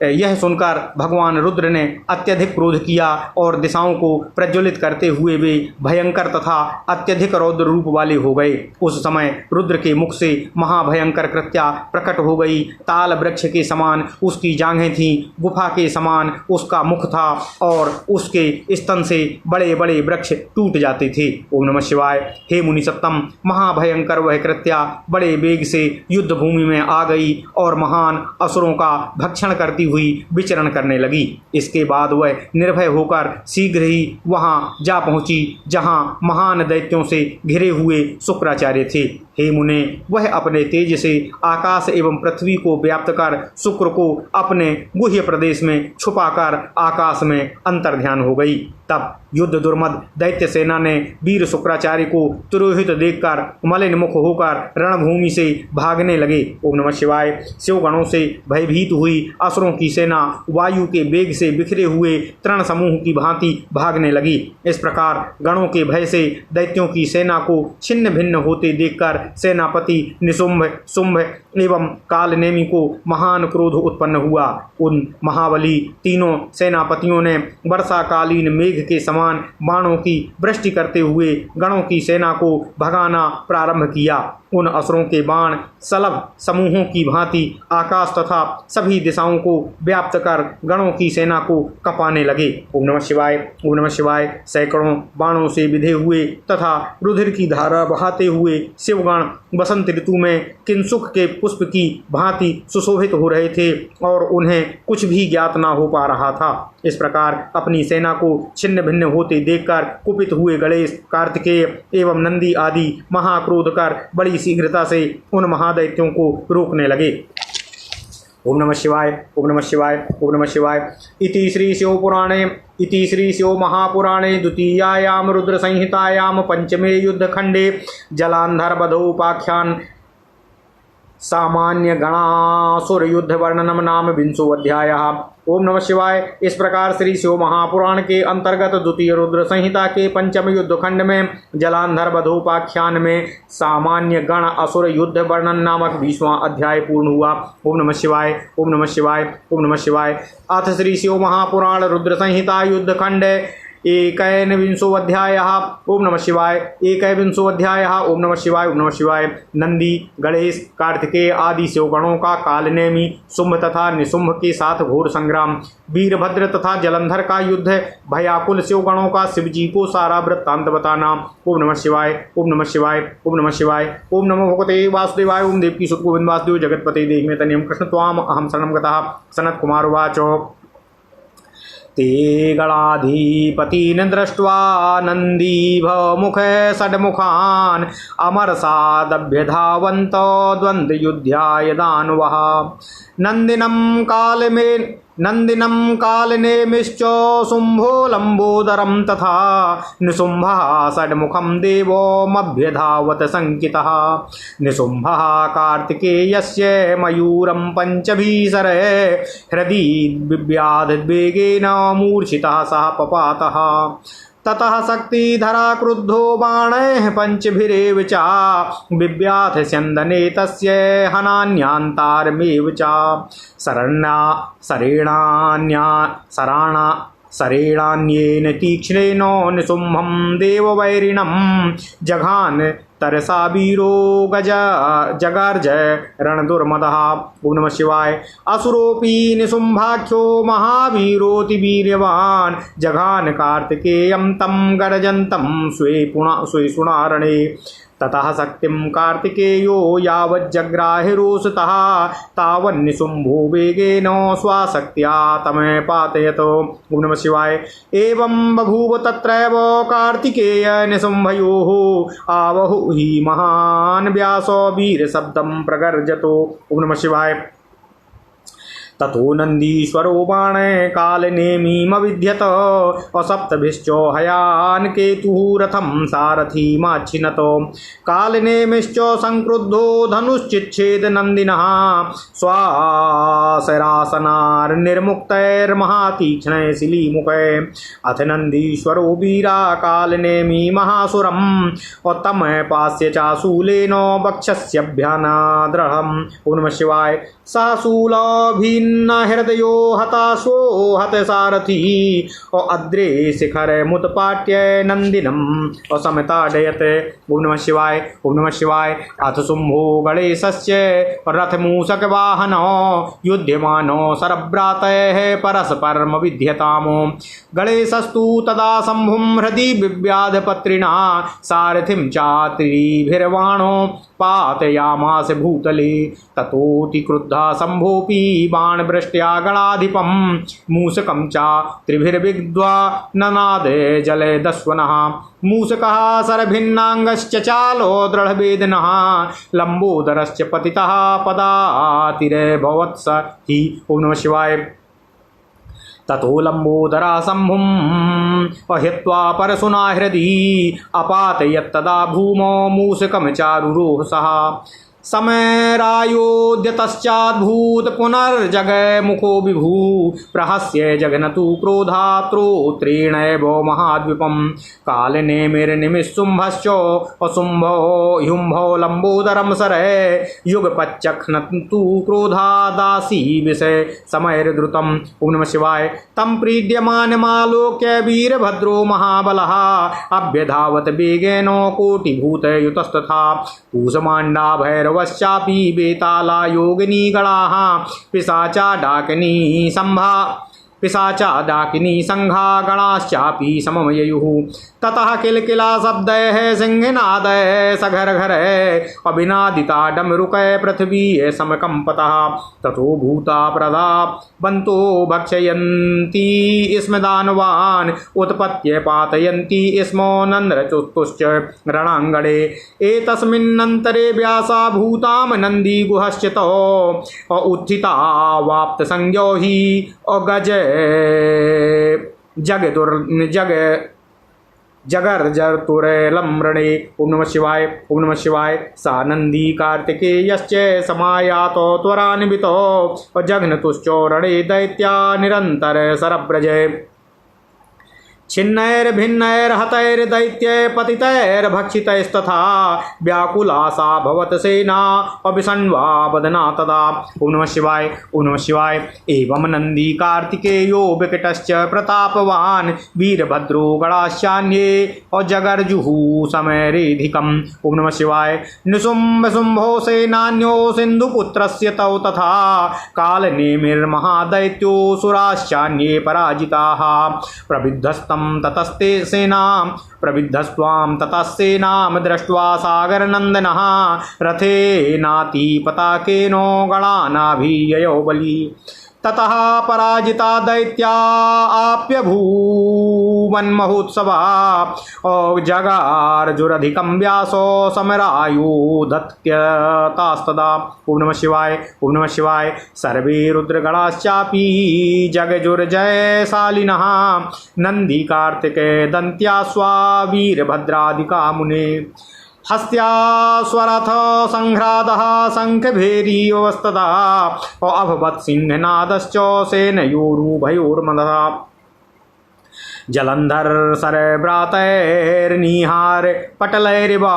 यह सुनकर भगवान रुद्र ने अत्यधिक क्रोध किया और दिशाओं को प्रज्वलित करते हुए वे भयंकर तथा अत्यधिक रौद्र रूप वाले हो गए। उस समय रुद्र के मुख से महाभयंकर कृत्या प्रकट हो गई। ताल वृक्ष के समान उसकी जांघें थीं, गुफा के समान उसका मुख था और उसके स्तन से बड़े बड़े वृक्ष टूट जाते थे। ओम नमः शिवाय। हे मुनि सत्तम, महाभयंकर वह कृत्या बड़े वेग से युद्ध भूमि में आ गई और महान असुरों का भक्षण करती हुई विचरण करने लगी। इसके बाद वह निर्भय होकर शीघ्र ही वहां जा पहुंची जहां महान दैत्यों से घिरे हुए शुक्राचार्य थे। हे मुने, वह अपने तेज से आकाश एवं पृथ्वी को व्याप्त कर शुक्र को अपने गुह्य प्रदेश में छुपाकर आकाश में अंतर्ध्यान हो गई। तब युद्ध दुर्मद दैत्य सेना ने वीर शुक्राचार्य को तिरोहित देखकर मलिन मुख होकर रणभूमि से भागने लगे। ओम नमः शिवाय। शिवगणों से भयभीत हुई असुरों की सेना वायु के वेग से बिखरे हुए तृण समूह की भांति भागने लगी। इस प्रकार गणों के भय से दैत्यों की सेना को छिन्न भिन्न होते देखकर सेनापति निशुंभ, शुंभ एवं कालनेमी को महान क्रोध उत्पन्न हुआ। उन महाबली तीनों सेनापतियों ने वर्षाकालीन मेघ के समान बाणों की वृष्टि करते हुए गणों की सेना को भगाना प्रारंभ किया। उन असुरों के बाण सलभ समूहों की भांति आकाश तथा सभी दिशाओं को व्याप्त कर गणों की सेना को कपाने लगे। ओम नमः शिवाय, ओम नमः शिवाय। सैकड़ों बाणों से विधे हुए तथा रुधिर की धारा बहाते हुए शिवगण बसंत ऋतु में किंसुक के पुष्प की भांति सुशोभित हो रहे थे और उन्हें कुछ भी ज्ञात न हो पा रहा था। इस प्रकार अपनी सेना को छिन्न भिन्न होते देखकर कुपित हुए गणेश, कार्तिकेय एवं नंदी आदि महाक्रोध कर बड़ी शीघ्रता से उन महादैत्यों को रोकने लगे। ओम नमः शिवाय, ओम नमः शिवाय, ओम नमः शिवाय। इति श्री शिव महापुराणे द्वितीयायां रुद्र संहितायां पंचमे युद्धखंडे जलांधर वधोपाख्यान सामान्य गणासुर युद्ध वर्णनम नाम विंशो अध्यायः। ओम नमः शिवाय। इस प्रकार श्री शिव महापुराण के अंतर्गत द्वितीय रुद्र संहिता के पंचम युद्धखंड में जलांधर वधोपाख्यान में सामान्य गण असुर युद्ध वर्णन नामक 20वां अध्याय पूर्ण हुआ। ओम नमः शिवाय, ओम नमः शिवाय, ओम नमः शिवाय। अथ श्री शिव महापुराण रुद्र संहिता युद्धखंड एकैनविंशो अध्यायः। ओम नमः शिवाय। एकैनविंशो अध्यायः। ओम नमः शिवाय, ओम नमः शिवाय। नंदी, गणेश, कार्तिकेय आदि शिवगणों का कालनेमी, शुंभ तथा निशुंभ के साथ घोर संग्राम, वीरभद्र तथा जलंधर का युद्ध, भयाकुल शिवगणों का शिवजी को सारा वृत्तांत बताना। ओम नमः शिवाय, ओम नमः शिवाय, ओम नमः शिवाय। ओम नमो भगवते वासुदेवाय। ओम देवकी सुत गोविंद वासुदेव जगतपते देहि में तनियम कृष्ण त्वाम अहम शरणं गतः। सनत कुमार उवाच। ते गणाधिपतीन् दृष्ट्वा नन्दीभमुखे षड्मुखान् अमरसादभ्यधावन्तो द्वन्द्वयुद्धाय दानवः। नंदिनं कालनेमिश्च शुम्भो लंबोदरं तथा निशुम्भः षड्मुखं देवोमभ्यधावत संकितः निशुम्भः कार्तिकेयस्य मयूरं पञ्चभीषरे हृदि बिभ्याद्वेगेन मूर्छितः सः पपातः ततः शक्तिधरा क्रुद्धो बाणैः पञ्चभिरेव च बिभ्याथ स्यन्दने तस्य हनान्यान्तारमेव च शरेणान्येन तीक्ष्णेन निशुम्भं देववैरिणं जघान तरसा वीरो जगार्ज रणदुर्मदः। ओम नमः शिवाय। असुरोऽपि निशुम्भाख्यो महावीरोऽति वीर्यवान् जघान कार्तिकेयं तं गर्जन्तं स्वे सुणारणे ततः शक्तिं कार्तिकेयो यावज्जग्राहे रोषतः तावन्निशुम्भो वेगेन स्वाशक्त्या तमपातयत। ओम नमः शिवाय। एवं बभूव तत्रैव कार्तिकेय निशुम्भयोः आवहु हि महान् व्यासो वीरशब्दं प्रगर्जतो। ओम नमः शिवाय। ततो नन्दीश्वरो बाणे कालनेमीमविध्यत असप्तभिश्च हयान् केतुः रथं सारथीमाच्छिनत कालनेमिश्च संक्रुद्धो धनुश्चिच्छेद नन्दिनः स्वासरासनार्निर्मुक्तैर्महातीक्ष्णै शिलीमुखे अथ नन्दीश्वरो वीरा कालनेमी महासुरं तमपास्य चाशूलेन वक्षस्यभ्यानाद्रहम्। ओम नमः शिवाय। साशूलाभिन्न हृदयो हताशो हत सारथी अद्रे शिखर मुत्पाट्य नंदिनम असमताडयत। ओम नमः शिवाय। ओम नमः शिवाय। अथ शुंभो गणेशस्य रथ मूषक वाहन युध्यमानो शरभ्रातैः परस्परम विध्यतामो गणेशस्तु तदा शंभुं हृदि बिभ्याधपत्रिणा सारथिं चात्रिभिर्वाणो पातयामास भूतले ततोति क्रुद्धा शंभोऽपि बाणवृष्ट्या गणाधिपं मूषकं च त्रिभिर्विद्वा ननाद जले दस्वनः मूषकः सरभिन्नाङ्गश्च चालो दृढवेदनः लम्बोदरश्च पतितः पदातिरभवत्स हि। ओम नमः शिवाय। ततो लंबोदरा शंभुं अहित्वा परशुना हृदि अपातयत्तदा भूमौ मूषकं चारुरोहसः समरायोद्यतश्चाद्भूत पुनर्जगमुखो विभू प्रहस्य जघनतु क्रोधात्रोत्रेणैव महाद्वीपं कालनेमिर्निमिषुम्भश्च अशुम्भो ह्युम्भो लम्बोदरं सरे युगपच्चख्नतु क्रोधादासी विषय समैर्द्रुतम्। ओम नमः शिवाय। तं प्रीड्यमानमालोक्य वीरभद्रो महाबलः अभ्यधावत वेगेन कोटिभूतयुतस्तथा पूषमाण्डा भैरवश्चापि बेताला योगिनी गणाः पिशाचा डाकिनी संघा गणाश्चापि सममययुः ततः किलकिला शब्दैः सिंहनादैः सघर्घरैः अभिनादिता डमरुकै पृथ्वी समकम्पतः ततो भूता प्रदा बन्तो भक्षयन्ति स्म दानवान् उत्पत्य पातयन्ति स्म नन्द्रचतुश्च रणाङ्गणे एतस्मिन्नन्तरे व्यासा भूतां नन्दी गुहश्च तौ उत्थिता वाप्त संज्ञो हि अगज जगर्जतुरैलम्रणे। ओम नमः शिवाय। ओम नमः शिवाय। सा नंदी कार्तिकेयश्च समायातो त्वरान्वितो जघ्नतुश्चोरणे दैत्या निरन्तर सरब्रजे छिन्नैर्भिन्नैर्हतैर्दैत्यै पतितैर्भक्षितैस्तथा व्याकुला सा भवत सेना अभिषण्वा वदना तदा। ओम नमः शिवाय। ओम नमः शिवाय। एवं नंदी कार्तिकेयो विकटश्च प्रतापवान् वीरभद्रो गणाश्चान्ये अजगर्जुः समैरेधिकम्। ओम नमः शिवाय। निशुम्भ शुम्भो सेनान्यो सिन्धुपुत्रस्य तौ तथा कालनेमिर्महादैत्यो सुराश्चान्ये पराजिताः प्रविद्धस्तं ततस्ते सेनां प्रविद्धस्त्वां ततः सेनां दृष्ट्वा सागरनन्दनः रथेनातिपताकेनो गणानाभिययो बलि ततः पराजिता दैत्या आप्यभूवन्महोत्सवा जगार्जुरधिकं व्यासो समरायुधत्यतास्तदा। ओम नमः शिवाय, ओम नमः शिवाय। सर्वे रुद्रगणाश्चापि जगजुर्जयशालिनः नंदी कार्तिकेय दन्त्यास्वा वीरभद्रादिका मुने हस्त्यास्वरथ संघ्रादः शंखभेरीवस्तदा अभवत् सिंहनादश्च सेनयोरुभयोर्मदः। जलंधर सरभ्रातैर्निहार पटलैरिवा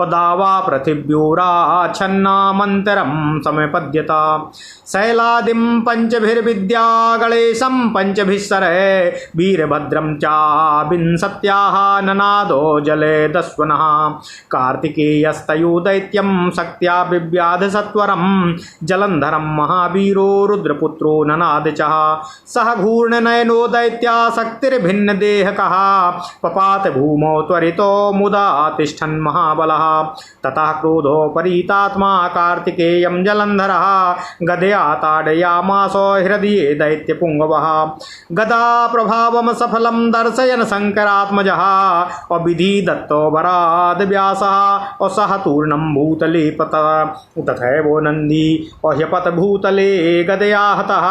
दावा पृथिव्योराच्छन्नामन्तरं समपद्यता। शैलादिं पंचभिर्विद्या गणेशं पंचभिस्सरे वीरभद्रं चाविंशत्याः ननादो जले दस्वनः। कार्तिकेयस्तयो दैत्यं शक्त्या बिव्याध सत्वरं जलंधरं महावीरो रुद्रपुत्रो ननाद च। सह घूर्णनयनो दैत्या शक्तिर्भिन्न देहकः पपात भूमौ त्वरितो मुदा तिष्ठन् महाबलः। ततः क्रोधो परीतात्मा कार्तिकेयं जलंधरः गदया ताडयामास हृदये दैत्यपुङ्गवः। गदा प्रभावं सफलं दर्शयन् शङ्करात्मजः अविधि दत्तो वराद व्यासः असह तूर्णं भूतले पतः। तथैवो नन्दी अह्यपत भूतले गदया हतः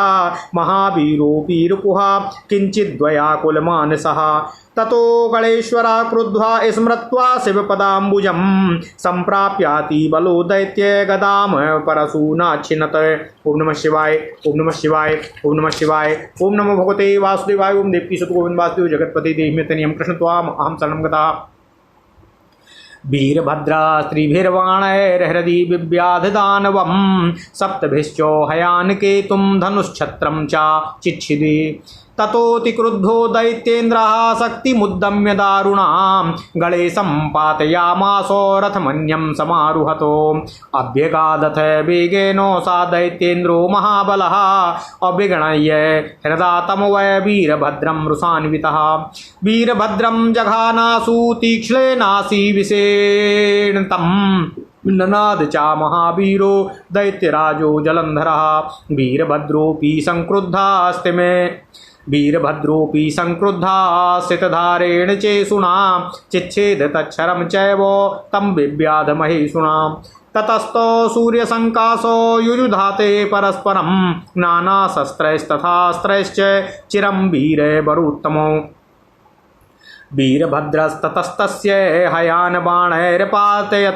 महावीरोऽपि रिपुः किञ्चिद्वयाकुलमानसः। ततो गणेश्वरा क्रुद्ध्वा स्मृत्वा शिवपदाम्बुजं सम्प्राप्याति बलो दैत्य गदाम परशूनाच्छिनत्। ओम नमः शिवाय, ओम नमः शिवाय, ओम नमः शिवाय। ओम नमो भगवते वासुदेवाय। ओम देवकी सुत गोविंद वासुदेव जगत्पति देहिमेतनियं कृष्ण त्वाम अहं शरणं गतः। वीरभद्रा स्त्रीभिर्वाणैर्हृदि बिव्याध दानवं सप्तभिश्चो हयानकेतुं धनुश्छत्रं च चिच्छिदे। ततोति क्रुद्धो दैत्येन्द्रः शक्तिमुद्दम्य दारुणां गणेशं पातयामासो रथमन्यं समारुहतो। अभ्यगादथ वेगेनो सा दैत्येन्द्रो महाबलः अभिगणय्य हृदा तमवय वीरभद्रं रुषान्वितः। वीरभद्रं जघानासु तीक्ष्णेनासि विषेण तं ननाद चा महावीरो दैत्यराजो जलंधरः। वीरभद्रोऽपि संक्रुद्धास्थितधारेण चेषुणा चिच्छेद तच्छरं चैव तं विव्याध महेषुणा। ततस्तो सूर्यसंकाशो युयुधाते परस्परं नानाशस्त्रैस्तथास्त्रैश्च चिरं वीरवरोत्तमो। वीरभद्रस्ततस्तस्य हयान बाणैर्पातयत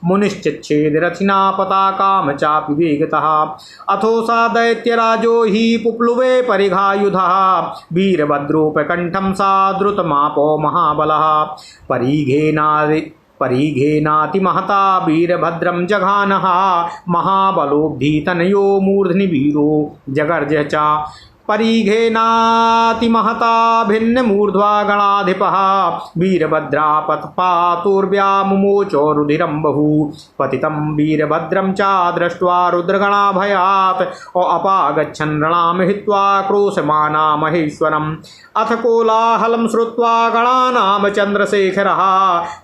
मुनिश्चिच्छेदरथिना पताकां चापि वेगतः। अथो सा दैत्यराजो हि पुप्लुवे परिघायुधः वीरभद्रोपकण्ठं सा द्रुतमापो महाबलः। परिघेनातिमहता वीरभद्रं जघानः महाबलोब्धितनयो मूर्ध्नि वीरो जगर्ज च। परिघेनातिमहता भिन्नमूर्ध्वा गणाधिपः वीरभद्रापत्पातुर्व्यामुमोचो रुधिरं बहु। पतितं वीरभद्रं च दृष्ट्वा रुद्रगणाभयात् अपागच्छन् रणां हित्वा क्रोशमाना महेश्वरम्। अथ कोलाहलं श्रुत्वा गणानां चन्द्रशेखरः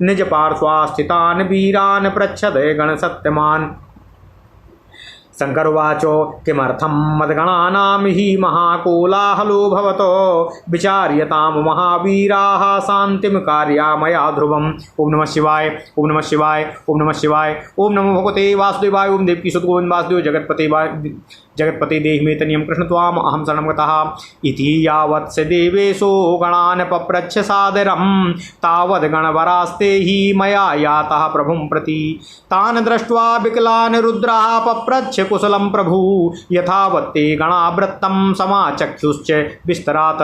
निजपार्श्वस्थितान् वीरान् पृच्छद गणसत्यमान्। शङ्करुवाचो किमर्थं मद्गणानां हि महाकोलाहलो भवतो विचार्यतां महावीराः शान्तिं कार्या मया ध्रुवम्। ओम नमः शिवाय, ओम नमः शिवाय, ओम नमः शिवाय। ओम नमो भगवते वासुदेवाय। ओम देवकी सुत गोविंद वासुदेव जगत्पते देहिमेतनियं कृष्ण त्वाम अहं शरणं गतः। इति यावत् स देवेशो गणान् पप्रच्छ सादरं तावद् गणवरास्ते हि मया यातः प्रभुं प्रति। तान् दृष्ट्वा विकलान् रुद्रः पप्रच्छ कुशलं प्रभु यथावत्ते गणावृत्तं समाचक्षुश्च विस्तरात्।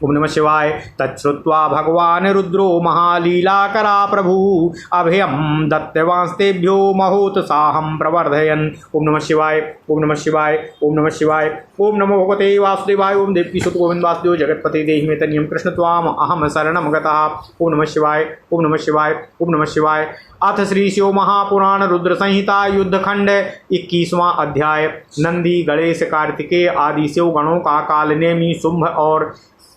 ओम नमः शिवाय। तच्छ्रुत्वा भगवान् रुद्रो महालीलाकरा प्रभु अभयं दत्तवांस्तेभ्यो महोत्साहं प्रवर्धयन्। ओम नमः शिवाय, ओम नमः शिवाय, ओम नमः शिवाय। ओम नमो भगवते वासुदेवाय। ओम देवकी सुत गोविंद वासुदेव जगत्पते देहिमेतनियं कृष्ण त्वाम अहं शरणं गतः। ओम नमः शिवाय, ओम नमः शिवाय, ओम नमः शिवाय। अथ श्री शिव महापुराण रुद्र संहिता युद्धखंड 21वां अध्याय। नंदी गणेश कार्तिकेय आदि शिव गणों का कालनेमी शुंभ और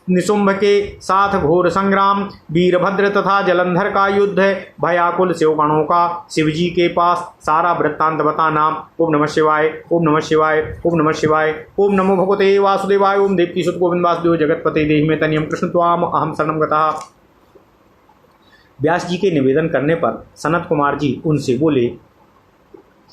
निशुंभ के साथ घोर संग्राम, वीरभद्र तथा जलंधर का युद्ध, भयाकुल शिवगणों का शिवजी के पास सारा वृत्तांत बताना। ओम नमः शिवाय, ओम नमः शिवाय, ओम नमः शिवाय, ओम नमो भगवते वासुदेवाय, ओम देवकी सुत गोविंद वासुदेव जगतपते देहि में तनियम कृष्ण त्वाम अहम शरणम गतः। व्यास जी के निवेदन करने पर सनत कुमार जी उनसे बोले,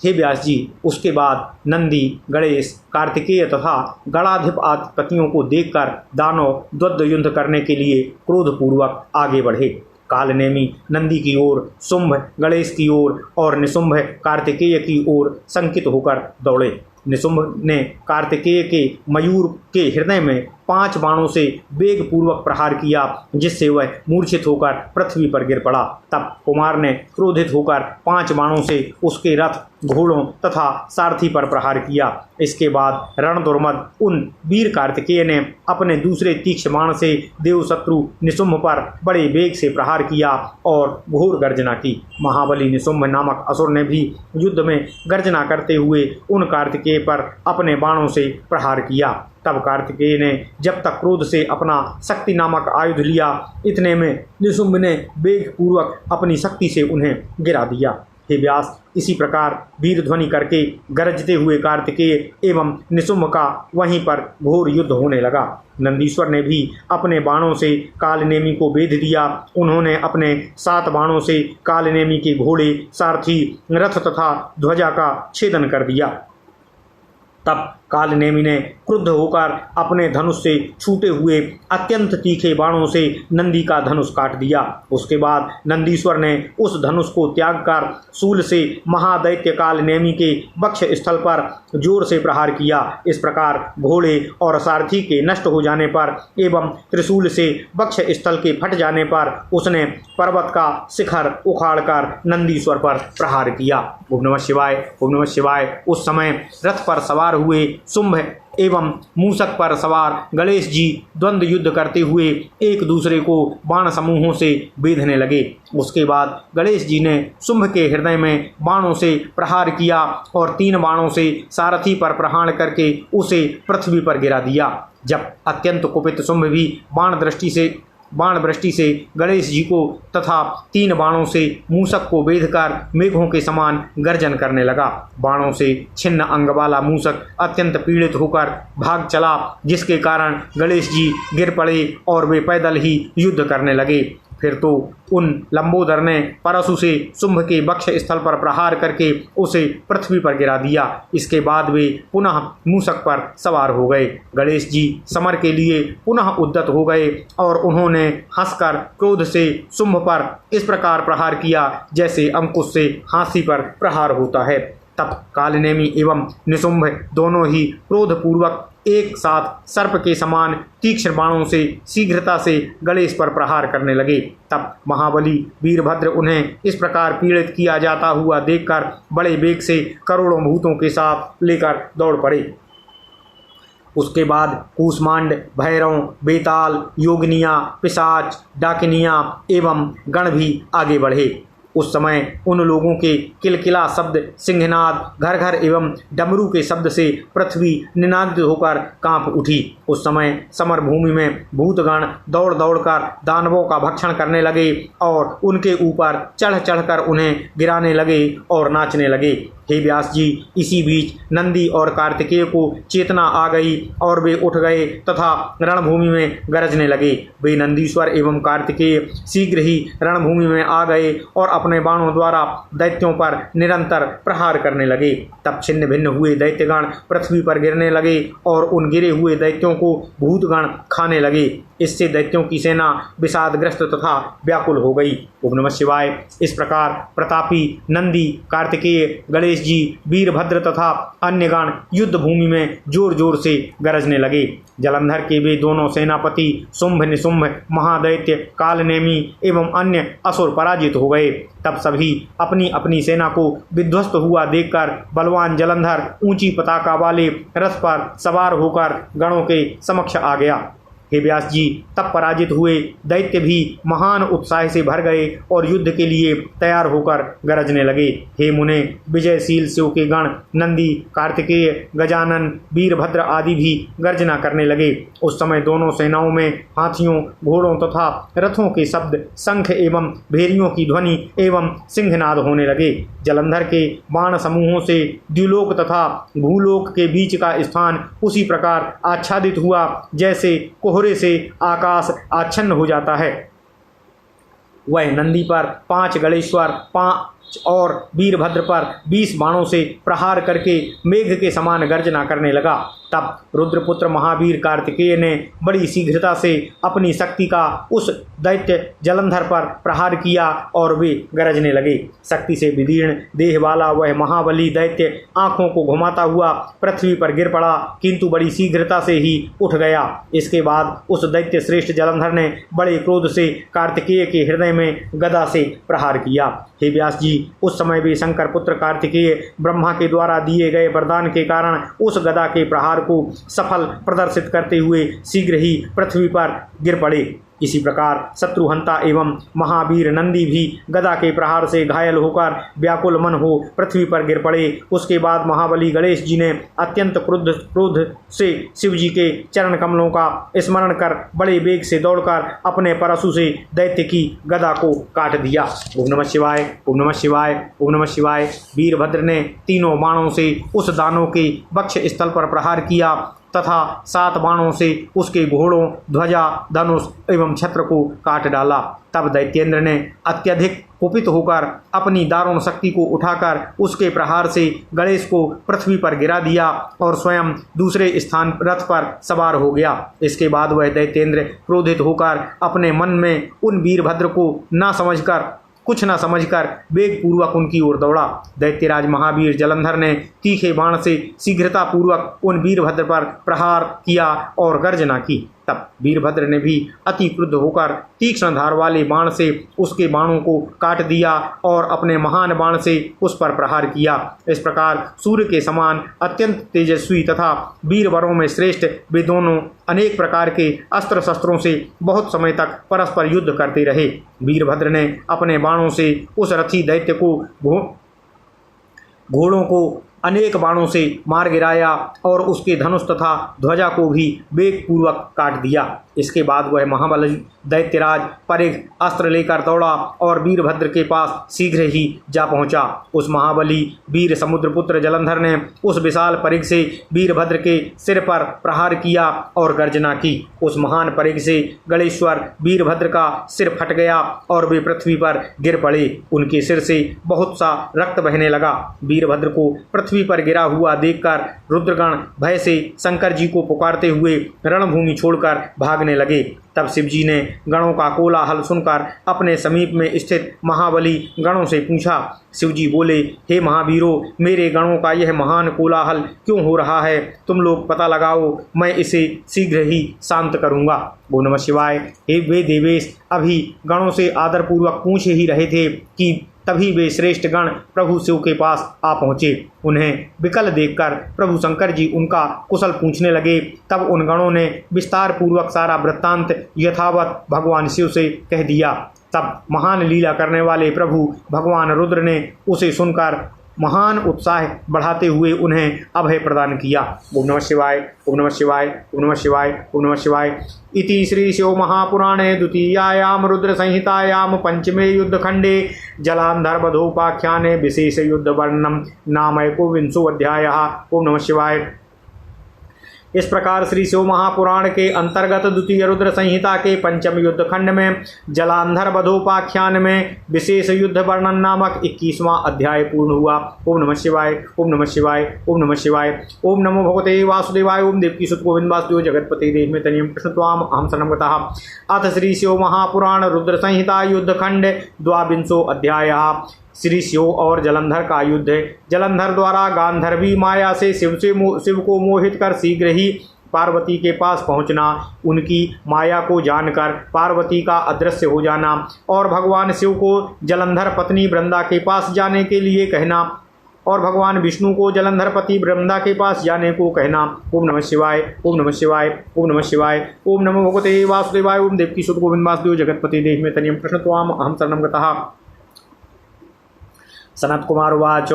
हे व्यास जी, उसके बाद नंदी, गणेश, कार्तिकेय तथा गणाधिप आदि पतियों को देखकर दानव द्वंद्व युद्ध करने के लिए क्रोधपूर्वक आगे बढ़े। कालनेमी नंदी की ओर, शुंभ गणेश की ओर और निशुंभ कार्तिकेय की ओर संकित होकर दौड़े। निशुंभ ने कार्तिकेय के मयूर के हृदय में 5 बाणों से वेग पूर्वक प्रहार किया, जिससे वह मूर्छित होकर पृथ्वी पर गिर पड़ा। तब कुमार ने क्रोधित होकर 5 बाणों से उसके रथ, घोड़ों तथा सारथी पर प्रहार किया। इसके बाद रणदुर्मद उन वीर कार्तिकेय ने अपने दूसरे तीक्ष्ण बाण से देवशत्रु निशुंभ पर बड़े वेग से प्रहार किया और घोर गर्जना की। महाबली निशुंभ नामक असुर ने भी युद्ध में गर्जना करते हुए उन कार्तिकेय पर अपने बाणों से प्रहार किया। तब कार्तिकेय ने जब तक क्रोध से अपना शक्ति नामक आयुध लिया, इतने में निशुंभ ने वेग पूर्वक अपनी शक्ति से उन्हें गिरा दिया। हे व्यास, इसी प्रकार वीर ध्वनि करके गरजते हुए कार्तिकेय एवं निशुंभ का वहीं पर घोर युद्ध होने लगा। नंदीश्वर ने भी अपने बाणों से कालनेमी को बेध दिया। उन्होंने अपने 7 बाणों से कालनेमी के घोड़े, सारथी, रथ तथा ध्वजा का छेदन कर दिया। तब कालनेमी ने क्रुद्ध होकर अपने धनुष से छूटे हुए अत्यंत तीखे बाणों से नंदी का धनुष काट दिया। उसके बाद नंदीश्वर ने उस धनुष को त्याग कर शूल से महादैत्य कालनेमी के वक्ष स्थल पर जोर से प्रहार किया। इस प्रकार घोड़े और सारथी के नष्ट हो जाने पर एवं त्रिशूल से वक्ष स्थल के फट जाने पर उसने पर्वत का शिखर उखाड़कर नंदीश्वर पर प्रहार किया। ओम नमः शिवाय, ओम नमः शिवाय। उस समय रथ पर सवार हुए शुंभ एवं मूषक पर सवार गणेश जी द्वंद्व युद्ध करते हुए एक दूसरे को बाण समूहों से बेधने लगे। उसके बाद गणेश जी ने शुंभ के हृदय में बाणों से प्रहार किया और 3 बाणों से सारथी पर प्रहार करके उसे पृथ्वी पर गिरा दिया। जब अत्यंत कुपित शुंभ भी बाण वृष्टि से गणेश जी को तथा 3 बाणों से मूषक को बेधकर मेघों के समान गर्जन करने लगा। बाणों से छिन्न अंग वाला मूषक अत्यंत पीड़ित होकर भाग चला, जिसके कारण गणेश जी गिर पड़े और वे पैदल ही युद्ध करने लगे। फिर तो उन लंबोदर ने परशु से शुंभ के वक्ष स्थल पर प्रहार करके उसे पृथ्वी पर गिरा दिया। इसके बाद वे पुनः मूषक पर सवार हो गए। गणेश जी समर के लिए पुनः उद्यत हो गए और उन्होंने हंसकर क्रोध से शुंभ पर इस प्रकार प्रहार किया जैसे अंकुश से हाथी पर प्रहार होता है। तब कालनेमी एवं निशुंभ दोनों ही क्रोधपूर्वक एक साथ सर्प के समान तीक्ष्ण बाणों से शीघ्रता से गणेश पर प्रहार करने लगे। तब महाबली वीरभद्र उन्हें इस प्रकार पीड़ित किया जाता हुआ देखकर बड़े वेग से करोड़ों भूतों के साथ लेकर दौड़ पड़े। उसके बाद कूष्मांड, भैरव, बेताल, योगिनियाँ, पिशाच, डाकिनियाँ एवं गण भी आगे बढ़े। उस समय उन लोगों के किलकिला शब्द, सिंहनाद, घर घर एवं डमरू के शब्द से पृथ्वी निनादित होकर कांप उठी। उस समय समर भूमि में भूतगण दौड़ दौड़कर दानवों का भक्षण करने लगे और उनके ऊपर चढ़ चढ़कर उन्हें गिराने लगे और नाचने लगे। हे व्यास जी, इसी बीच नंदी और कार्तिकेय को चेतना आ गई और वे उठ गए तथा रणभूमि में गरजने लगे। वे नंदीश्वर एवं कार्तिकेय शीघ्र ही रणभूमि में आ गए और अपने बाणों द्वारा दैत्यों पर निरंतर प्रहार करने लगे। तब छिन्न भिन्न हुए दैत्यगण पृथ्वी पर गिरने लगे और उन गिरे हुए दैत्यों को भूतगण खाने लगे। इससे दैत्यों की सेना विषादग्रस्त तथा व्याकुल हो गई। ओम नमः शिवाय। इस प्रकार प्रतापी नंदी, कार्तिकेय, गणेश जी, वीरभद्र तथा अन्य गण युद्ध भूमि में जोर जोर से गरजने लगे। जलंधर के वे दोनों सेनापति शुंभ, निशुंभ, महादैत्य, कालनेमी एवं अन्य असुर पराजित हो गए। तब सभी अपनी अपनी सेना को विध्वस्त हुआ देखकर बलवान जलंधर ऊंची पताका वाले रथ पर सवार होकर गणों के समक्ष आ गया। हे व्यास जी, तब पराजित हुए दैत्य भी महान उत्साह से भर गए और युद्ध के लिए तैयार होकर गरजने लगे। हे मुने, विजयशील शिव के गण नंदी, कार्तिकेय, गजानन, वीरभद्र आदि भी गर्जना करने लगे। उस समय दोनों सेनाओं में हाथियों, घोड़ों तथा रथों के शब्द, शंख एवं भेरियों की ध्वनि एवं सिंहनाद होने लगे। जलंधर के बाण समूहों से द्युलोक तथा भूलोक के बीच का स्थान उसी प्रकार आच्छादित हुआ जैसे कोहरे से आकाश आच्छन्न हो जाता है। वह नंदी पर 5 गणेश्वर 5 और वीरभद्र पर 20 बाणों से प्रहार करके मेघ के समान गर्जना करने लगा। तब रुद्रपुत्र महावीर कार्तिकेय ने बड़ी शीघ्रता से अपनी शक्ति का उस दैत्य जलंधर पर प्रहार किया और वे गरजने लगे। शक्ति से विदीर्ण देह वाला वह महाबली दैत्य आंखों को घुमाता हुआ पृथ्वी पर गिर पड़ा, किंतु बड़ी शीघ्रता से ही उठ गया। इसके बाद उस दैत्य श्रेष्ठ जलंधर ने बड़े क्रोध से कार्तिकेय के हृदय में गदा से प्रहार किया। हे व्यास जी, उस समय भी शंकर पुत्र कार्तिकेय ब्रह्मा के द्वारा दिए गए वरदान के कारण उस गदा के प्रहार को सफल प्रदर्शित करते हुए शीघ्र ही पृथ्वी पर गिर पड़े। इसी प्रकार शत्रुहंता एवं महावीर नंदी भी गदा के प्रहार से घायल होकर व्याकुल मन हो पृथ्वी पर गिर पड़े। उसके बाद महाबली गणेश जी ने अत्यंत क्रोध से शिव जी के चरण कमलों का स्मरण कर बड़े वेग से दौड़कर अपने परशु से दैत्य की गदा को काट दिया। ओम नमः शिवाय, ओम नमः शिवाय, ओम नमः शिवाय। वीरभद्र ने तीनों बाणों से उस दानव के वक्ष स्थल पर प्रहार किया तथा 7 बाणों से उसके घोड़ों, ध्वजा, धनुष एवं छत्र को काट डाला। तब दैत्येंद्र ने अत्यधिक कुपित होकर अपनी दारुण शक्ति को उठाकर उसके प्रहार से गणेश को पृथ्वी पर गिरा दिया और स्वयं दूसरे स्थान रथ पर सवार हो गया। इसके बाद वह दैत्येंद्र क्रोधित होकर अपने मन में उन वीरभद्र को कुछ न समझकर वेग पूर्वक उनकी ओर दौड़ा। दैत्यराज महावीर जलंधर ने तीखे बाण से शीघ्रता पूर्वक उन वीरभद्र पर प्रहार किया और गर्जना की। तब वीरभद्र ने भी अति क्रुद्ध होकर तीक्ष्ण धार वाले बाण से उसके बाणों को काट दिया और अपने महान बाण से उस पर प्रहार किया। इस प्रकार सूर्य के समान अत्यंत तेजस्वी तथा वीरवरों में श्रेष्ठ वे दोनों अनेक प्रकार के अस्त्र शस्त्रों से बहुत समय तक परस्पर युद्ध करते रहे। वीरभद्र ने अपने बाणों से उस रथी दैत्य को घोड़ों को अनेक बाणों से मार गिराया और उसके धनुष तथा ध्वजा को भी वेग पूर्वक काट दिया। इसके बाद वह महाबली दैत्यराज परिघ अस्त्र लेकर दौड़ा और वीरभद्र के पास शीघ्र ही जा पहुंचा। उस महाबली वीर समुद्रपुत्र जलंधर ने उस विशाल परिघ से वीरभद्र के सिर पर प्रहार किया और गर्जना की। उस महान परिघ से गणेश्वर वीरभद्र का सिर फट गया और वे पृथ्वी पर गिर पड़े। उनके सिर से बहुत सा रक्त बहने लगा। वीरभद्र को पृथ्वी पर गिरा हुआ देखकर रुद्रगण भय से शंकर जी को पुकारते हुए रणभूमि छोड़कर भागने लगे। तब शिवजी ने गणों का कोलाहल सुनकर अपने समीप में स्थित महाबली गणों से पूछा। शिवजी बोले, हे महावीरों, मेरे गणों का यह महान कोलाहल क्यों हो रहा है? तुम लोग पता लगाओ, मैं इसे शीघ्र ही शांत करूंगा। ओम नमः शिवाय। हे वे देवेश अभी गणों से आदरपूर्वक पूछ ही रहे थे कि तभी वे श्रेष्ठ गण प्रभु शिव के पास आ पहुँचे। उन्हें विकल देखकर प्रभु शंकर जी उनका कुशल पूछने लगे। तब उन गणों ने विस्तार पूर्वक सारा वृत्तांत यथावत भगवान शिव से कह दिया। तब महान लीला करने वाले प्रभु भगवान रुद्र ने उसे सुनकर महान उत्साह बढ़ाते हुए उन्हें अभय प्रदान किया। ओम नमः शिवाय, ओम नमः शिवाय, ओम नमः शिवाय, ओम नमः शिवाय। इति श्री शिव महापुराणे द्वितीयायां रुद्र संहितायां पंचमे युद्धखंडे जलांधर वधोपाख्याने विशेष युद्ध वर्णनम नाम एकोविंशोऽध्यायः। ओम नमः शिवाय। इस प्रकार श्री शिव महापुराण के अंतर्गत द्वितीय रुद्र संहिता के पंचम युद्ध खंड में जलांधर वधोपाख्यान में विशेष युद्ध वर्णन नामक 21वां अध्याय पूर्ण हुआ। ओम नमः शिवाय, ओम नमः शिवाय, ओम नमः शिवाय। ओम नमो भगवते वासुदेवाय। ओम देवकी सुत गोविंद वासुदेव जगतपते देव तनियम कृष्ण त्वाम अहम शरणं गतः। अथ श्री शिव महापुराण रुद्र संहिता युद्ध खंड द्वाविंशो अध्यायः। श्री शिव और जलंधर का युद्ध। जलंधर द्वारा गांधर्वी माया से शिव को मोहित कर शीघ्र ही पार्वती के पास पहुंचना, उनकी माया को जानकर पार्वती का अदृश्य हो जाना और भगवान शिव को जलंधर पत्नी वृंदा के पास जाने के लिए कहना, और भगवान विष्णु को जलंधरपति ब्रह्मा के पास जाने को कहना। ओम नमः शिवाय, ओम नमः शिवाय, ओम नमः शिवाय, ओम नमो भगवते वासुदेवाय, ओम देवकी सुत गोविंद वासुदेव जगतपति देहि तनियम कृष्ण त्वाम अहम शरणं गतः। सनत कुमार उवाच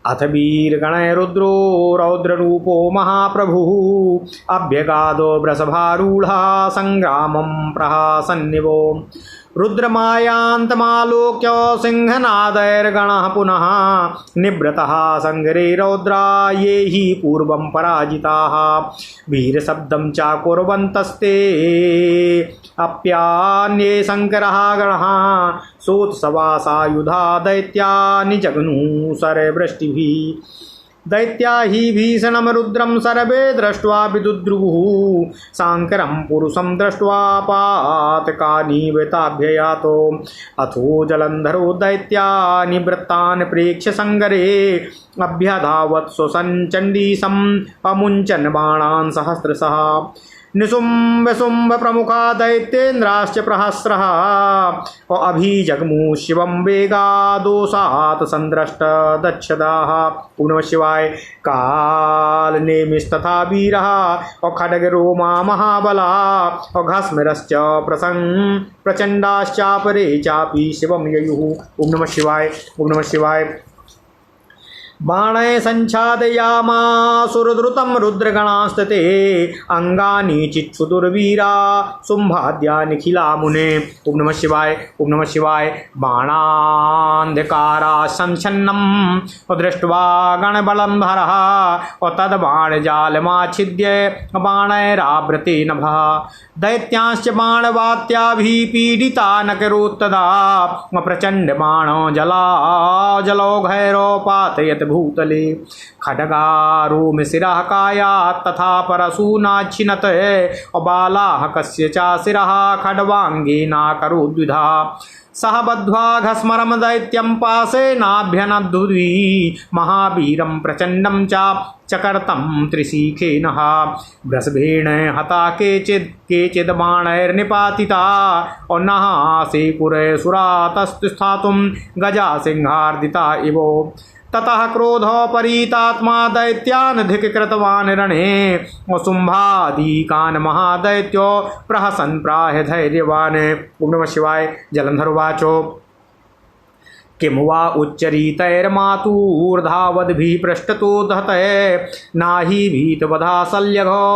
अथ वीरगणैरुद्रो रौद्ररूपो महाप्रभुः अभ्यगादो वृषभारूढा संग्रामं प्रहासन्निवो रुद्रमायान्तमालोक्य सिंहनादैर्गणः पुनः निवृतः संग्रे रौद्रा ये हि पूर्वं पराजिताः वीरशब्दं चाकुर्वन्तस्ते अप्यान्ये शङ्करः गणः सोत्सवासायुधा दैत्यानि जग्नु शरवृष्टिभिः दैत्या हि भीषणं रुद्रं सर्वे दृष्ट्वा विदुद्रुवुः शाङ्करं पुरुषं दृष्ट्वा पातकानीव ताभ्ययातो अथो जलन्धरो दैत्यानि वृत्तान् प्रेक्ष्य संगरे अभ्यधावत् स्वसञ्चण्डीशम् अमुञ्चन् बाणान् सहस्रशः निशुम्भ शुम्भ प्रमुखा दैत्येन्द्राश्च प्रहस्रः अभिजग्मु शिवं वेगा दोषात् संदृष्ट दक्षदाः। ओम नमः शिवाय। काल नेमिस्तथा वीरः और खड्गरोमा महाबला और घस्मरश्च प्रचण्डाश्चापरे चापि शिवं ययुः। ओम नमः शिवाय, ओम नमः शिवाय। बाणै संच्छादयामासुरद्रुतं रुद्रगणास्तते अङ्गानि चिच्छुदुर्वीरा शुम्भाद्यानिखिला मुने। ओम नमः शिवाय, ओम नमः शिवाय। बाणान्धकारा संच्छन्नं दृष्ट्वा गणबलन्धरः तद्बाणजालमाच्छिद्य बाणैरावृते नभः दैत्यांश्च बाणवात्याभिः पीडिता न करोत्तदा प्रचण्डबाणो जलौघैरोपातयत् भूतले खड्गारोम शिरः कायात् तथा परशूनाच्छिनत् बालाः कस्य च शिरः खड्वाङ्गेनाकरोद्विधा सह बद्ध्वा घस्मरं दैत्यं पाशेनाभ्यनद्धुर्वी महावीरं प्रचण्डं च चकर्तं त्रिशिखेनः वृषभेण हता केचिद् बाणैर्निपातिता और नहासे पुरैसुरा तस्थातुं गजा सिंहार्दिता इव ततः क्रोधोपरीतात्मा दैत्यान् धिक्कृतवान् रणे शुम्भादीकान् महादैत्यो प्रहसन् प्राह धैर्यवान्। ओम नमः शिवाय। जलंधरोवाचो किं वा उच्चरीतैर्मातुर्धावद्भिः पृष्ठतो दहतः नाहि भीतवधा शल्यघो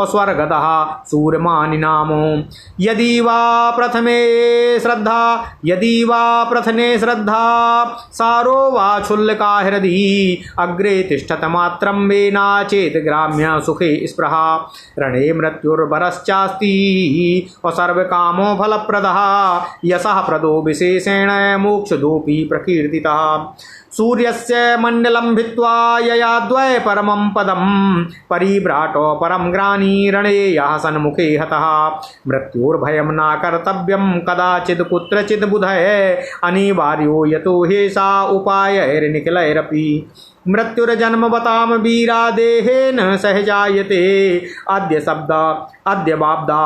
अस्वर्गदः सूर्यमानि नामो यदि वा प्रथमे श्रद्धा सारो वा क्षुल्लका हृदि अग्रे तिष्ठत मात्रं वेना चेत् ग्राम्य सुखे स्पृहा रणे मृत्युर्भरश्चास्ति सर्वकामो फलप्रदः यशः प्रदो विशेषेण मोक्षदोऽपि प्रकीर्तितः सूर्यस्य मण्डलं भित्त्वा ययाद्वै परमं पदं परिव्राटो परं ग्राणी रणे यः सन्मुखे हतः मृत्युर्भयं न कर्तव्यं कदाचित् कुत्रचित् बुधः अनिवार्यो यतो हेषा उपायैर्निखिलैरपि मृत्युर्जन्मवतां वीरा देहेन सहजायते अद्य वाब्दा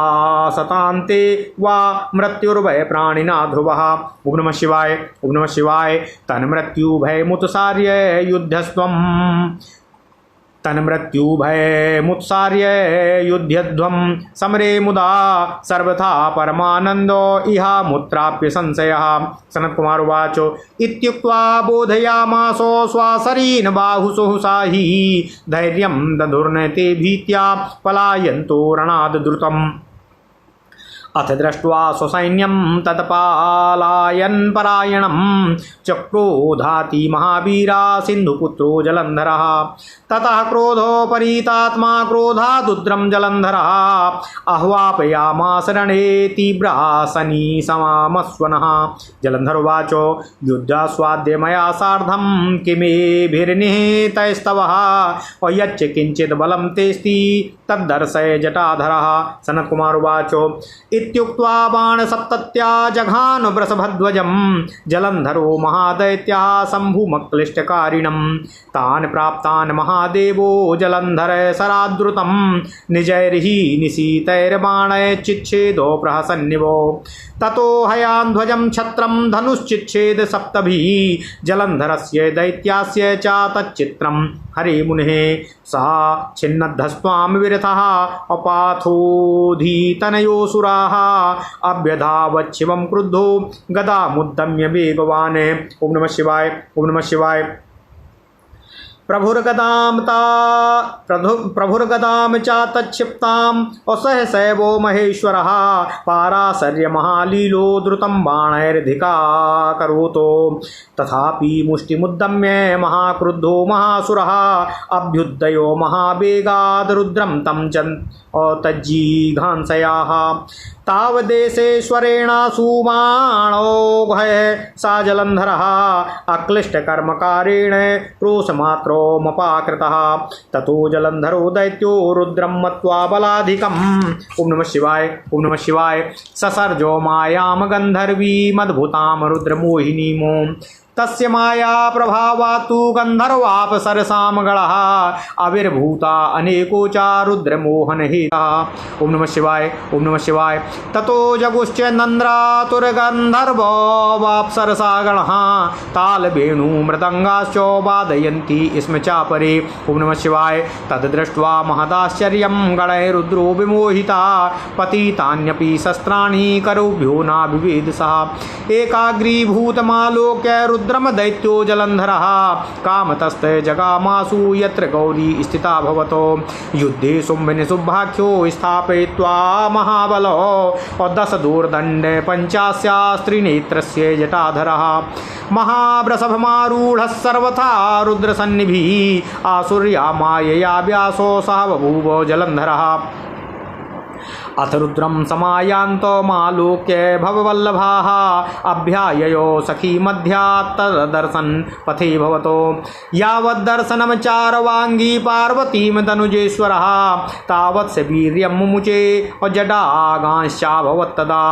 सतान्ते वा मृत्युर्भय प्राणिना ध्रुवः। ओम नमः शिवाय, ओम नमः शिवाय। तन्मृत्युभयमुत्सार्य युध्यध्वं समरे मुदा सर्वथा परमानंदो इहा मुत्राप्य संशयः। सनत कुमार उवाच इत्युक्त्वा बोधयामासो स्वासरीन् बाहुसुः साहि धैर्यं दधुर्नते भीत्या पलायन्तो रणाद् द्रुतम् अथ दृष्ट्वा स्वसैन्यं तत्पालायन् परायणं चक्रोधाति महावीरा सिन्धुपुत्रो जलन्धरः ततः क्रोधोपरीतात्मा क्रोधादुद्रं जलन्धरः आह्वापयामास रणे तीव्रासनी समामस्वनः। जलन्धरोवाच युद्धास्वाद्य मया सार्धं किमेभिर्निहितैस्तवः यच्च किञ्चित् बलं तेस्ति तद्दर्शय जटाधरः। सनत्कुमार उवाच इत्युक्त्वा बाणसप्तत्या जघान वृषभध्वजं जलन्धरो महादैत्यः शम्भुमक्लिष्टकारिणं तान् प्राप्तान् महादेवो जलन्धर सराद्रुतं निजैर्हि निशीतैर्बाणैश्चिच्छेदो प्रहसन्निवो ततो हयान्ध्वजं छत्रं धनुश्चिच्छेद सप्तभिः जलन्धरस्य दैत्यास्य च तच्चित्रं हरे मुनेः सा छिन्नद्धस्त्वां विरथः अपाथोऽधीतनयोऽसुराः अभ्यधावच्छिवं क्रुद्धो गदामुद्दम्य वेगवान्। ओम नमः शिवाय। ओम नमः शिवाय। प्रभुर्गदाम च तच्छिप्ताम् असहसैवो महेश्वरः पाराशर्य महालीलो द्रुतं बाणैर्धिका करोतो तथापि मुष्टिमुद्दम्य महाक्रुद्धो महासुरः अभ्युदयो महावेगाद् रुद्रं तं तज्जीघांसयाः तावदेशेश्वरेण सुमाणोघय सा जलन्धरः अक्लिष्टकर्मकारेण क्रोशमात्रोमपाकृतः ततो जलन्धरो दैत्यो रुद्रं मत्वा बलाधिकम्। ओम नमः शिवाय। ओम नमः शिवाय। ससर्जो मायां गन्धर्वी मद्भुतां रुद्रमोहिनीमो तस्य माया प्रभावातु गन्धर्वापसरसां गणः आविर्भूता अनेको च रुद्रमोहनहेता। ओम नमः शिवाय। ओम नमः शिवाय। ततो जगुश्च नन्द्रातुरगन्धर्वाप्सरसा गणः तालवेणु मृदङ्गाश्च वादयन्ति स्म चापरे। ओम नमः शिवाय। तद्दृष्ट्वा महदाश्चर्यं गणैः रुद्रो विमोहिता पतितान्यपि शस्त्राणि करोभ्यो नाभिवेद सः एकाग्रीभूतमालोक्य रुद्रम दैत्यो जलन्धरः कामतस्ते जगामासु यत्र गौरी स्थिता भवतो युद्धे शुम्भिनि सुभाख्यो स्थापयित्वा महाबलो और 10 दूरदण्ड पञ्चास्यास्त्रिनेत्रस्य जटाधरः महावृषभमारूढः सर्वथा रुद्रसन्निभिः आसुर्या मायया व्यासो सह बभूव जलन्धरः अथ रुद्रं समायान्तो मालोक्य भववल्लभाः अभ्याययो सखी मध्यात्तदर्शन पथे भवतो यावद्दर्शनं चारवांगी पार्वतीं तनुजेश्वरः तावत् स वीर्यं मुमुचे जडागांश्चाभवत्तदा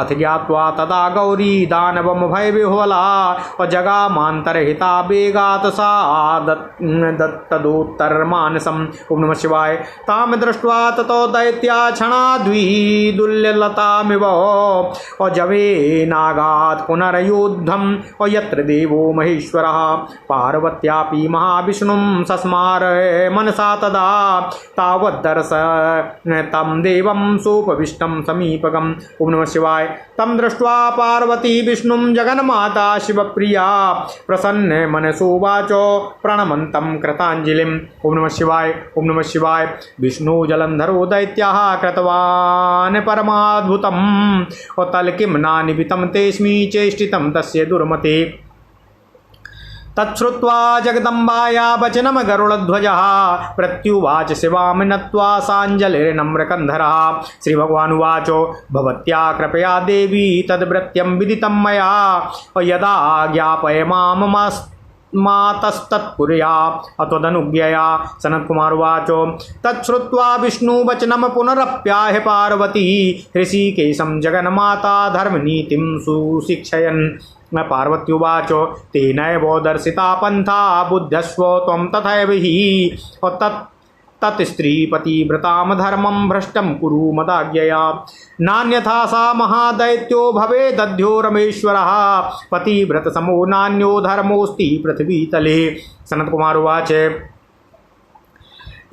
अथ ज्ञात्वा तदा गौरी दानवं भयविह्वला जगामान्तरहिता वेगात् सा दत्तदोत्तरमानसम्। ओम नमः शिवाय। तां दृष्ट्वा ततो दैत्या क्षणाद्विदुल्यलतामिव जवे नागात् पुनर्युद्धम् यत्र देवो महेश्वरः पार्वत्यापि महाविष्णुं सस्मार मनसा तदा तावद्दर्श तं देवं सोपविष्टं समीपगम्। ओम नमः शिवाय। तं दृष्ट्वा पार्वती विष्णुं जगन्माता शिवप्रिया प्रसन्न मनसो वाचो प्रणमन्तं कृताञ्जलिम्। ओम नमः शिवाय। ओम नमः शिवाय। विष्णु जलन्धरो दैत्याः कृतवान् परमाद्भुतम् तल्किं नानिबितं तेऽस्मि चेष्टितं तस्य दुर्मते तच्छ्रुत्वा जगदम्बाया वचनं गरुडध्वजः प्रत्युवाच शिवां नत्वा साञ्जलिर्नम्रकन्धरः। श्रीभगवानुवाच भवत्या कृपया देवी तद्व्रत्यं विदितं मया यदा ज्ञापयमामस्तत्कुर्या अत्वदनुज्ञया। सनत्कुमारोवाच तच्छ्रुत्वा विष्णुवचनं पुनरप्याह पार्वती ऋषिकेशं जगन्माता धर्मनीतिं सुशिक्षयन्। पार्वत्युवाच तेनैव दर्शिता पन्था बुद्धस्व त्वं तथैव हि तत्स्त्रीपतिव्रतां धर्मं भ्रष्टं कुरु मदाज्ञया नान्यथा सा महादैत्यो भवेदध्यो रमेश्वरः पतिव्रतसमो नान्यो धर्मोऽस्ति पृथ्वीतले। सनत्कुमारोवाच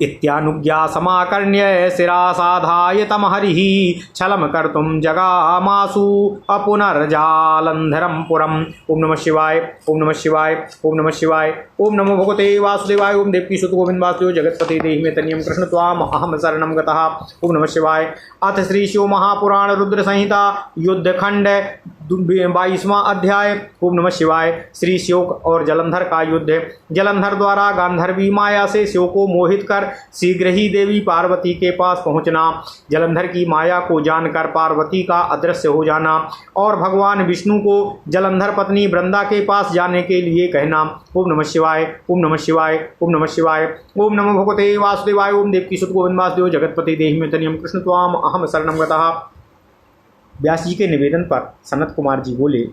इत्यानुज्ञा समाकर्ण्य शिरा साधाय तं हरिः छलं कर्तुं जगामासु अपुनर्जालन्धरं पुरम्। ओम नमः शिवाय। ओम नमः शिवाय। ओम नमः शिवाय। ओम नमो भगवते वासुदेवाय। ओम देवकी सुत गोविंद वासुदेव जगत्पते देहि मे तनियं कृष्ण त्वाम अहम शरणं गतः। ओम नमः शिवाय। अथ श्री शिव महापुराण रुद्र संहिता युद्धखंड 22वां अध्याय। ओम नमः शिवाय। श्री शिव और जलंधर का युद्ध। जलंधर द्वारा गांधर्वी माया से शिव को मोहित कर शीघ्र ही देवी पार्वती के पास पहुंचना, जलंधर की माया को जानकर पार्वती का अदृश्य हो जाना और भगवान विष्णु को जलंधर पत्नी वृंदा के पास जाने के लिए कहना। ओम नमः शिवाय। ओम नमः शिवाय। ओम नमः शिवाय। ओम नमो भगवते वासुदेवाय। ओम देवकी सुत गोविंद वासुदेव जगत्पते देहि मे तनियं कृष्ण त्वाम अहम शरणं गतः। व्यास जी के निवेदन पर सनत कुमार जी बोले,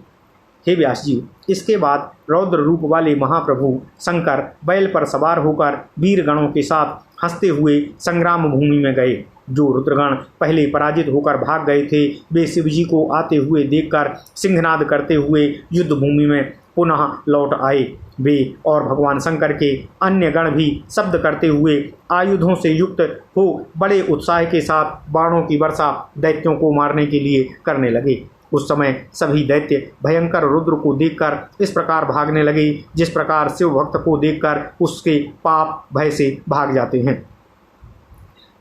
हे व्यास जी, इसके बाद रौद्र रूप वाले महाप्रभु शंकर बैल पर सवार होकर वीर गणों के साथ हंसते हुए संग्राम भूमि में गए। जो रुद्रगण पहले पराजित होकर भाग गए थे, वे शिवजी को आते हुए देखकर सिंहनाद करते हुए युद्ध भूमि में पुनः लौट आए। वे और भगवान शंकर के अन्य गण भी शब्द करते हुए आयुधों से युक्त हो बड़े उत्साह के साथ बाणों की वर्षा दैत्यों को मारने के लिए करने लगे। उस समय सभी दैत्य भयंकर रुद्र को देखकर इस प्रकार भागने लगे जिस प्रकार शिव भक्त को देखकर उसके पाप भय से भाग जाते हैं।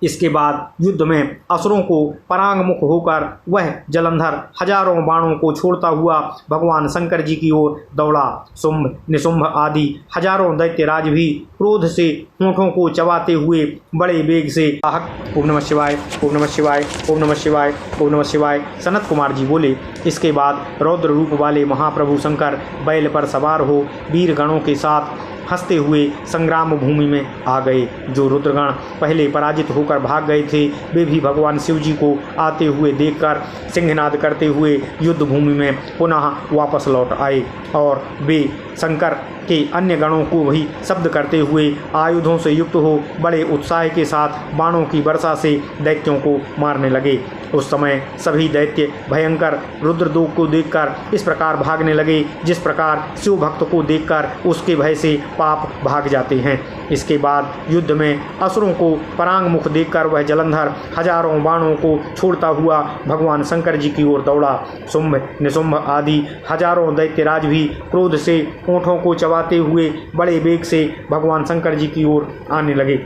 इसके बाद युद्ध में असुरों को परांगमुख होकर वह जलंधर हजारों बाणों को छोड़ता हुआ भगवान शंकर जी की ओर दौड़ा। शुंभ निशुंभ आदि हजारों दैत्यराज भी क्रोध से होठों को चबाते हुए बड़े वेग से ओम नमः शिवाय, ओम नमः शिवाय, ओम नमः शिवाय, ओम नमः शिवाय सनत कुमार जी बोले। इसके बाद रौद्र रूप वाले महाप्रभु शंकर बैल पर सवार हो वीर गणों के साथ हंसते हुए संग्राम भूमि में आ गए। जो रुद्रगण पहले पराजित होकर भाग गए थे, वे भी भगवान शिव जी को आते हुए देखकर सिंहनाद करते हुए युद्ध भूमि में पुनः वापस लौट आए और वे शंकर के अन्य गणों को भी शब्द करते हुए आयुधों से युक्त हो बड़े उत्साह के साथ बाणों की वर्षा से दैत्यों को मारने लगे। उस समय सभी दैत्य भयंकर रुद्रदूत को देखकर इस प्रकार भागने लगे जिस प्रकार शिव भक्त को देखकर उसके भय से पाप भाग जाते हैं। इसके बाद युद्ध में असुरों को परांगमुख देखकर वह जलंधर हजारों बाणों को छोड़ता हुआ भगवान शंकर जी की ओर दौड़ा। शुंभ निशुंभ आदि हजारों दैत्यराज भी क्रोध से होठों को चबाते हुए बड़े वेग से भगवान शंकर जी की ओर आने लगे।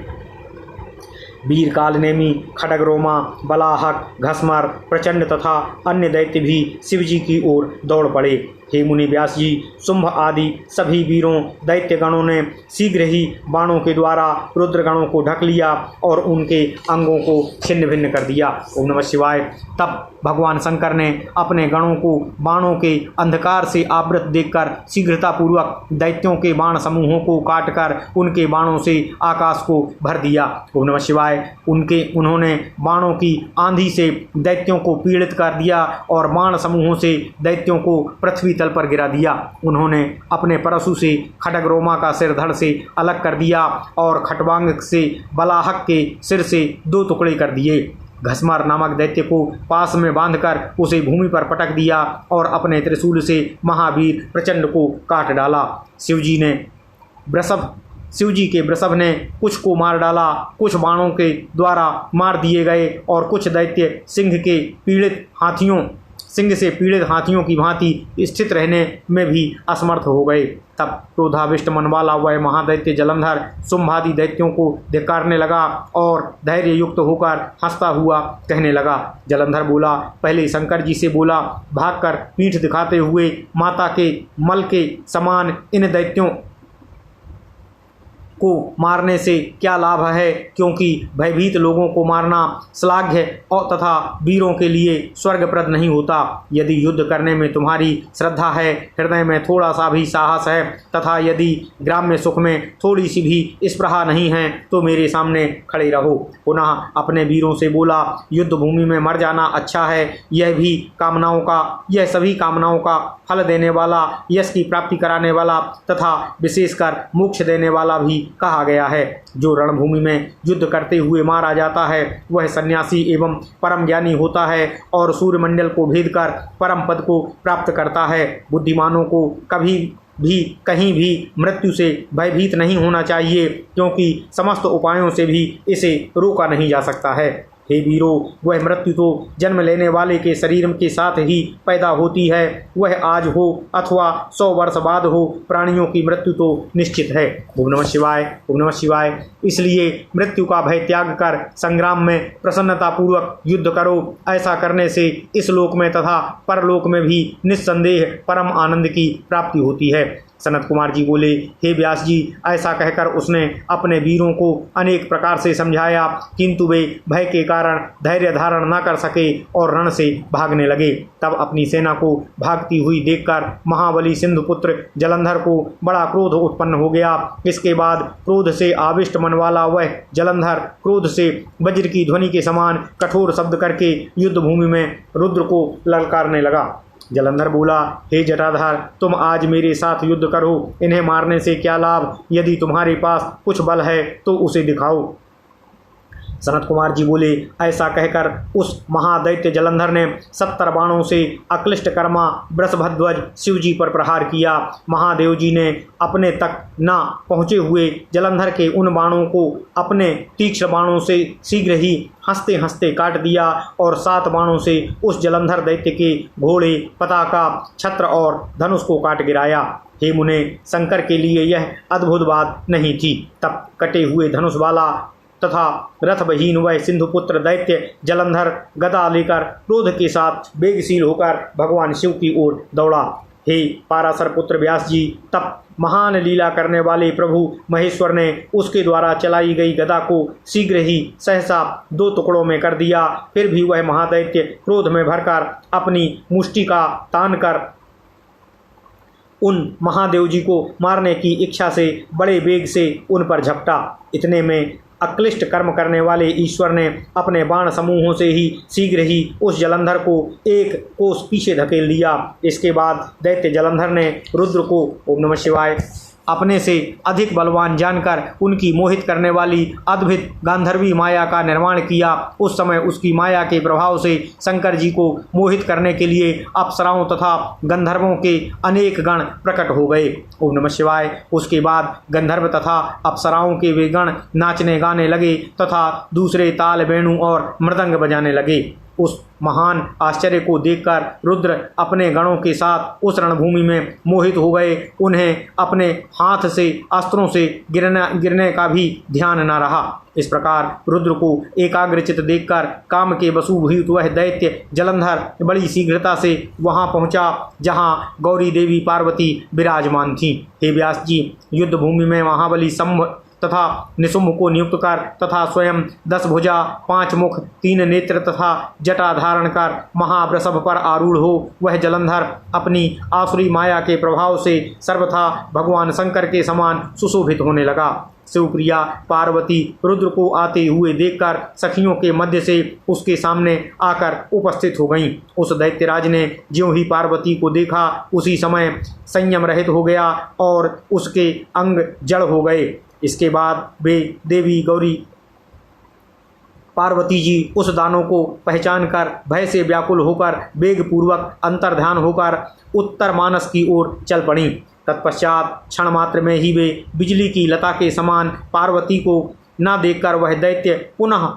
वीर कालनेमी, खड्गरोमा, बलाहक, घस्मर, प्रचंड तथा अन्य दैत्य भी शिवजी की ओर दौड़ पड़े। हे मुनि व्यास जी, शुंभ आदि सभी वीरों दैत्यगणों ने शीघ्र ही बाणों के द्वारा रुद्रगणों को ढक लिया और उनके अंगों को छिन्न भिन्न कर दिया। ओम नमः शिवाय। तब भगवान शंकर ने अपने गणों को बाणों के अंधकार से आवृत देखकर शीघ्रतापूर्वक दैत्यों के बाण समूहों को काटकर उनके बाणों से आकाश को भर दिया। ओम नमः शिवाय। उन्होंने बाणों की आंधी से दैत्यों को पीड़ित कर दिया और बाण समूहों से दैत्यों को पृथ्वी तल पर गिरा दिया। उन्होंने अपने परशु से खड्गरोमा का सिर धड़ से अलग कर दिया और खट्वांग से बलाहक के सिर से 2 टुकड़े कर दिए। घस्मर नामक दैत्य को पास में बांधकर उसे भूमि पर पटक दिया और अपने त्रिशूल से महावीर प्रचंड को काट डाला। शिवजी के वृषभ ने कुछ को मार डाला, कुछ बाणों के द्वारा मार दिए गए और कुछ दैत्य सिंह से पीड़ित हाथियों की भांति स्थित रहने में भी असमर्थ हो गए। तब क्रोधाविष्ट मन वाला वह महादैत्य जलंधर शुंभादि दैत्यों को धिक्कारने लगा और धैर्य युक्त होकर हंसता हुआ कहने लगा। जलंधर बोला, पहले शंकर जी से बोला, भागकर पीठ दिखाते हुए माता के मल के समान इन दैत्यों को मारने से क्या लाभ है, क्योंकि भयभीत लोगों को मारना श्लाघ्य और तथा वीरों के लिए स्वर्गप्रद नहीं होता। यदि युद्ध करने में तुम्हारी श्रद्धा है, हृदय में थोड़ा सा भी साहस है तथा यदि ग्राम्य सुख में थोड़ी सी भी स्पृहा नहीं है तो मेरे सामने खड़े रहो। पुनः अपने वीरों से बोला, युद्ध भूमि में मर जाना अच्छा है। यह सभी कामनाओं का फल देने वाला, यश की प्राप्ति कराने वाला तथा विशेषकर मोक्ष देने वाला भी कहा गया है। जो रणभूमि में युद्ध करते हुए मारा जाता है वह सन्यासी एवं परम ज्ञानी होता है और सूर्यमंडल को भेदकर परम पद को प्राप्त करता है। बुद्धिमानों को कभी भी कहीं भी मृत्यु से भयभीत नहीं होना चाहिए, क्योंकि समस्त उपायों से भी इसे रोका नहीं जा सकता है। हे वीरों, वह मृत्यु तो जन्म लेने वाले के शरीर के साथ ही पैदा होती है। वह आज हो अथवा 100 वर्ष बाद हो, प्राणियों की मृत्यु तो निश्चित है। ओम नमः शिवाय, ओम नमः शिवाय। इसलिए मृत्यु का भय त्याग कर संग्राम में प्रसन्नतापूर्वक युद्ध करो। ऐसा करने से इस लोक में तथा परलोक में भी निस्संदेह परम आनंद की प्राप्ति होती है। सनत कुमार जी बोले, हे व्यास जी, ऐसा कहकर उसने अपने वीरों को अनेक प्रकार से समझाया, किंतु वे भय के कारण धैर्य धारण न कर सके और रण से भागने लगे। तब अपनी सेना को भागती हुई देखकर महाबली सिंधुपुत्र जलंधर को बड़ा क्रोध उत्पन्न हो गया। इसके बाद क्रोध से आविष्ट मन वाला वह जलंधर क्रोध से वज्र की ध्वनि के समान कठोर शब्द करके युद्ध भूमि में रुद्र को ललकारने लगा। जलंधर बोला, हे जटाधार, तुम आज मेरे साथ युद्ध करो। इन्हें मारने से क्या लाभ? यदि तुम्हारे पास कुछ बल है तो उसे दिखाओ। सनत कुमार जी बोले, ऐसा कहकर उस महादैत्य जलंधर ने 70 बाणों से अक्लिष्ट कर्मा वृषभध्वज शिव जी पर प्रहार किया। महादेव जी ने अपने तक न पहुँचे हुए जलंधर के उन बाणों को अपने तीक्ष्ण बाणों से शीघ्र ही हंसते हंसते काट दिया और 7 बाणों से उस जलंधर दैत्य के घोड़े, पताका, छत्र और धनुष को काट गिराया। हे मुने, शंकर के लिए यह अद्भुत बात नहीं थी। तब कटे हुए धनुष वाला तथा रथविहीन वह सिंधुपुत्र दैत्य जलंधर गदा लेकर क्रोध के साथ वेगशील होकर भगवान शिव की ओर दौड़ा। हे पाराशर पुत्र व्यास जी, तब महान लीला करने वाले प्रभु महेश्वर ने उसके द्वारा चलाई गई गदा को शीघ्र ही सहसा 2 टुकड़ों में कर दिया। फिर भी वह महादैत्य क्रोध में भरकर अपनी मुष्टि का तान कर उन महादेव जी को मारने की इच्छा से बड़े वेग से उन पर झपटा। इतने में अक्लिष्ट कर्म करने वाले ईश्वर ने अपने बाण समूहों से ही शीघ्र ही उस जलंधर को 1 कोस पीछे धकेल दिया। इसके बाद दैत्य जलंधर ने रुद्र को, ओम नमः शिवाय, अपने से अधिक बलवान जानकर उनकी मोहित करने वाली अद्भुत गांधर्वी माया का निर्माण किया। उस समय उसकी माया के प्रभाव से शंकर जी को मोहित करने के लिए अप्सराओं तथा गंधर्वों के अनेक गण प्रकट हो गए। ओम नमः शिवाय। उसके बाद गंधर्व तथा अप्सराओं के वे गण नाचने गाने लगे तथा दूसरे ताल, वेणु और मृदंग बजाने लगे। उस महान आश्चर्य को देखकर रुद्र अपने गणों के साथ उस रणभूमि में मोहित हो गए। उन्हें अपने हाथ से अस्त्रों से गिरने का भी ध्यान न रहा। इस प्रकार रुद्र को एकाग्रचित देखकर काम के वशीभूत वह दैत्य जलंधर बड़ी शीघ्रता से वहां पहुंचा जहां गौरी देवी पार्वती विराजमान थी। हे व्यास जी, युद्ध भूमि में महाबली शंभ तथा निशुंभ को नियुक्त कर तथा स्वयं 10 भुजा, 5 मुख, 3 नेत्र तथा जटा धारण कर महावृषभ पर आरूढ़ हो वह जलंधर अपनी आसुरी माया के प्रभाव से सर्वथा भगवान शंकर के समान सुशोभित होने लगा। शिवप्रिया पार्वती रुद्र को आते हुए देखकर सखियों के मध्य से उसके सामने आकर उपस्थित हो गईं। उस दैत्यराज ने ज्यों ही पार्वती को देखा उसी समय संयम रहित हो गया और उसके अंग जड़ हो गए। इसके बाद वे देवी गौरी पार्वती जी उस दानों को पहचान कर भय से व्याकुल होकर वेगपूर्वक अंतर्ध्यान होकर उत्तर मानस की ओर चल पड़ी। तत्पश्चात क्षण मात्र में ही वे बिजली की लता के समान पार्वती को न देखकर वह दैत्य पुनः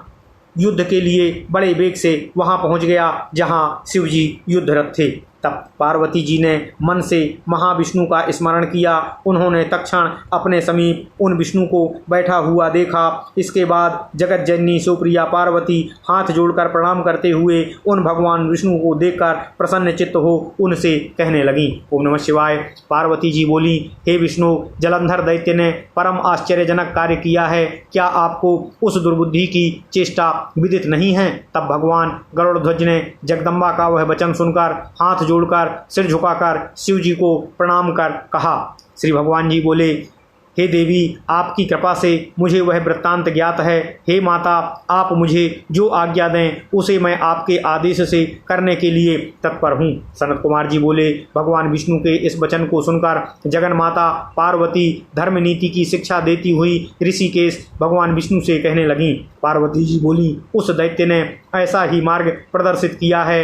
युद्ध के लिए बड़े वेग से वहां पहुंच गया जहां शिवजी युद्धरत थे। तब पार्वती जी ने मन से महाविष्णु का स्मरण किया। उन्होंने तत्क्षण अपने समीप उन विष्णु को बैठा हुआ देखा। इसके बाद जगत जननी शिवप्रिया पार्वती हाथ जोड़कर प्रणाम करते हुए उन भगवान विष्णु को देखकर प्रसन्न चित्त हो उनसे कहने लगी। ओम नमः शिवाय। पार्वती जी बोली, हे विष्णु, जलंधर दैत्य ने परम आश्चर्यजनक कार्य किया है। क्या आपको उस दुर्बुद्धि की चेष्टा विदित नहीं है? तब भगवान गरुड़ध्वज ने जगदम्बा का वह वचन सुनकर हाथ जोड़कर सिर झुकाकर शिव जी को प्रणाम कर कहा। श्री भगवान जी बोले, हे देवी, आपकी कृपा से मुझे वह वृत्तांत ज्ञात है। हे माता, आप मुझे जो आज्ञा दें उसे मैं आपके आदेश से करने के लिए तत्पर हूँ। सनत कुमार जी बोले, भगवान विष्णु के इस वचन को सुनकर जगन माता पार्वती धर्म नीति की शिक्षा देती हुई ऋषिकेश भगवान विष्णु से कहने लगी। पार्वती जी बोली, उस दैत्य ने ऐसा ही मार्ग प्रदर्शित किया है,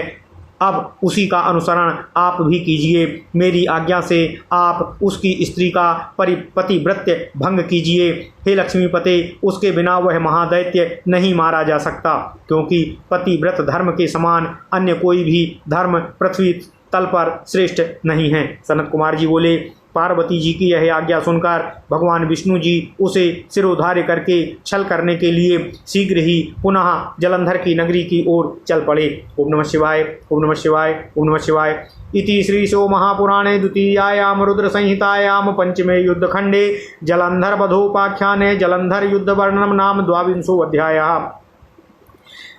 अब उसी का अनुसरण आप भी कीजिए। मेरी आज्ञा से आप उसकी स्त्री का पतिव्रत्य भंग कीजिए। हे लक्ष्मीपते, उसके बिना वह महादैत्य नहीं मारा जा सकता, क्योंकि पतिव्रत धर्म के समान अन्य कोई भी धर्म पृथ्वी तल पर श्रेष्ठ नहीं है। सनत कुमार जी बोले, पार्वती जी की यह आज्ञा सुनकर भगवान विष्णु जी उसे सिरोधार्य करके छल करने के लिए शीघ्र ही पुनः जलंधर की नगरी की ओर चल पड़े। ओम नमः शिवाय, ओम नमः शिवाय, ओम नमः शिवाय। इति श्री शिव महापुराणे द्वितीयायाम रुद्र संहितायाम पंचमे युद्धखंडे जलंधर वधोपाख्याने जलंधर युद्ध वर्णनम नाम 22वां अध्यायः।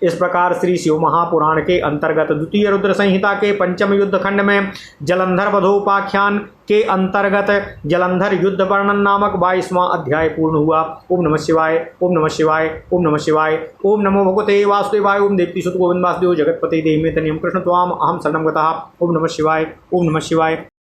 इस प्रकार श्री शिव महापुराण के अंतर्गत द्वितीय रुद्र संहिता के पंचम युद्ध खंड में जलंधर वधोपाख्यान के अंतर्गत जलंधर युद्ध वर्णन नामक 22वां अध्याय पूर्ण हुआ। ओम नमः शिवाय, ओम नमः शिवाय, ओम नमः शिवाय। ओम नमो भगवते वासुदेवाय। ओम देवकी सुत गोविंद वासुदेव जगतपते देहिमे तनियम कृष्ण त्वाम अहम शरणं गतः। ओम नमः शिवाय, ओम नमः शिवाय।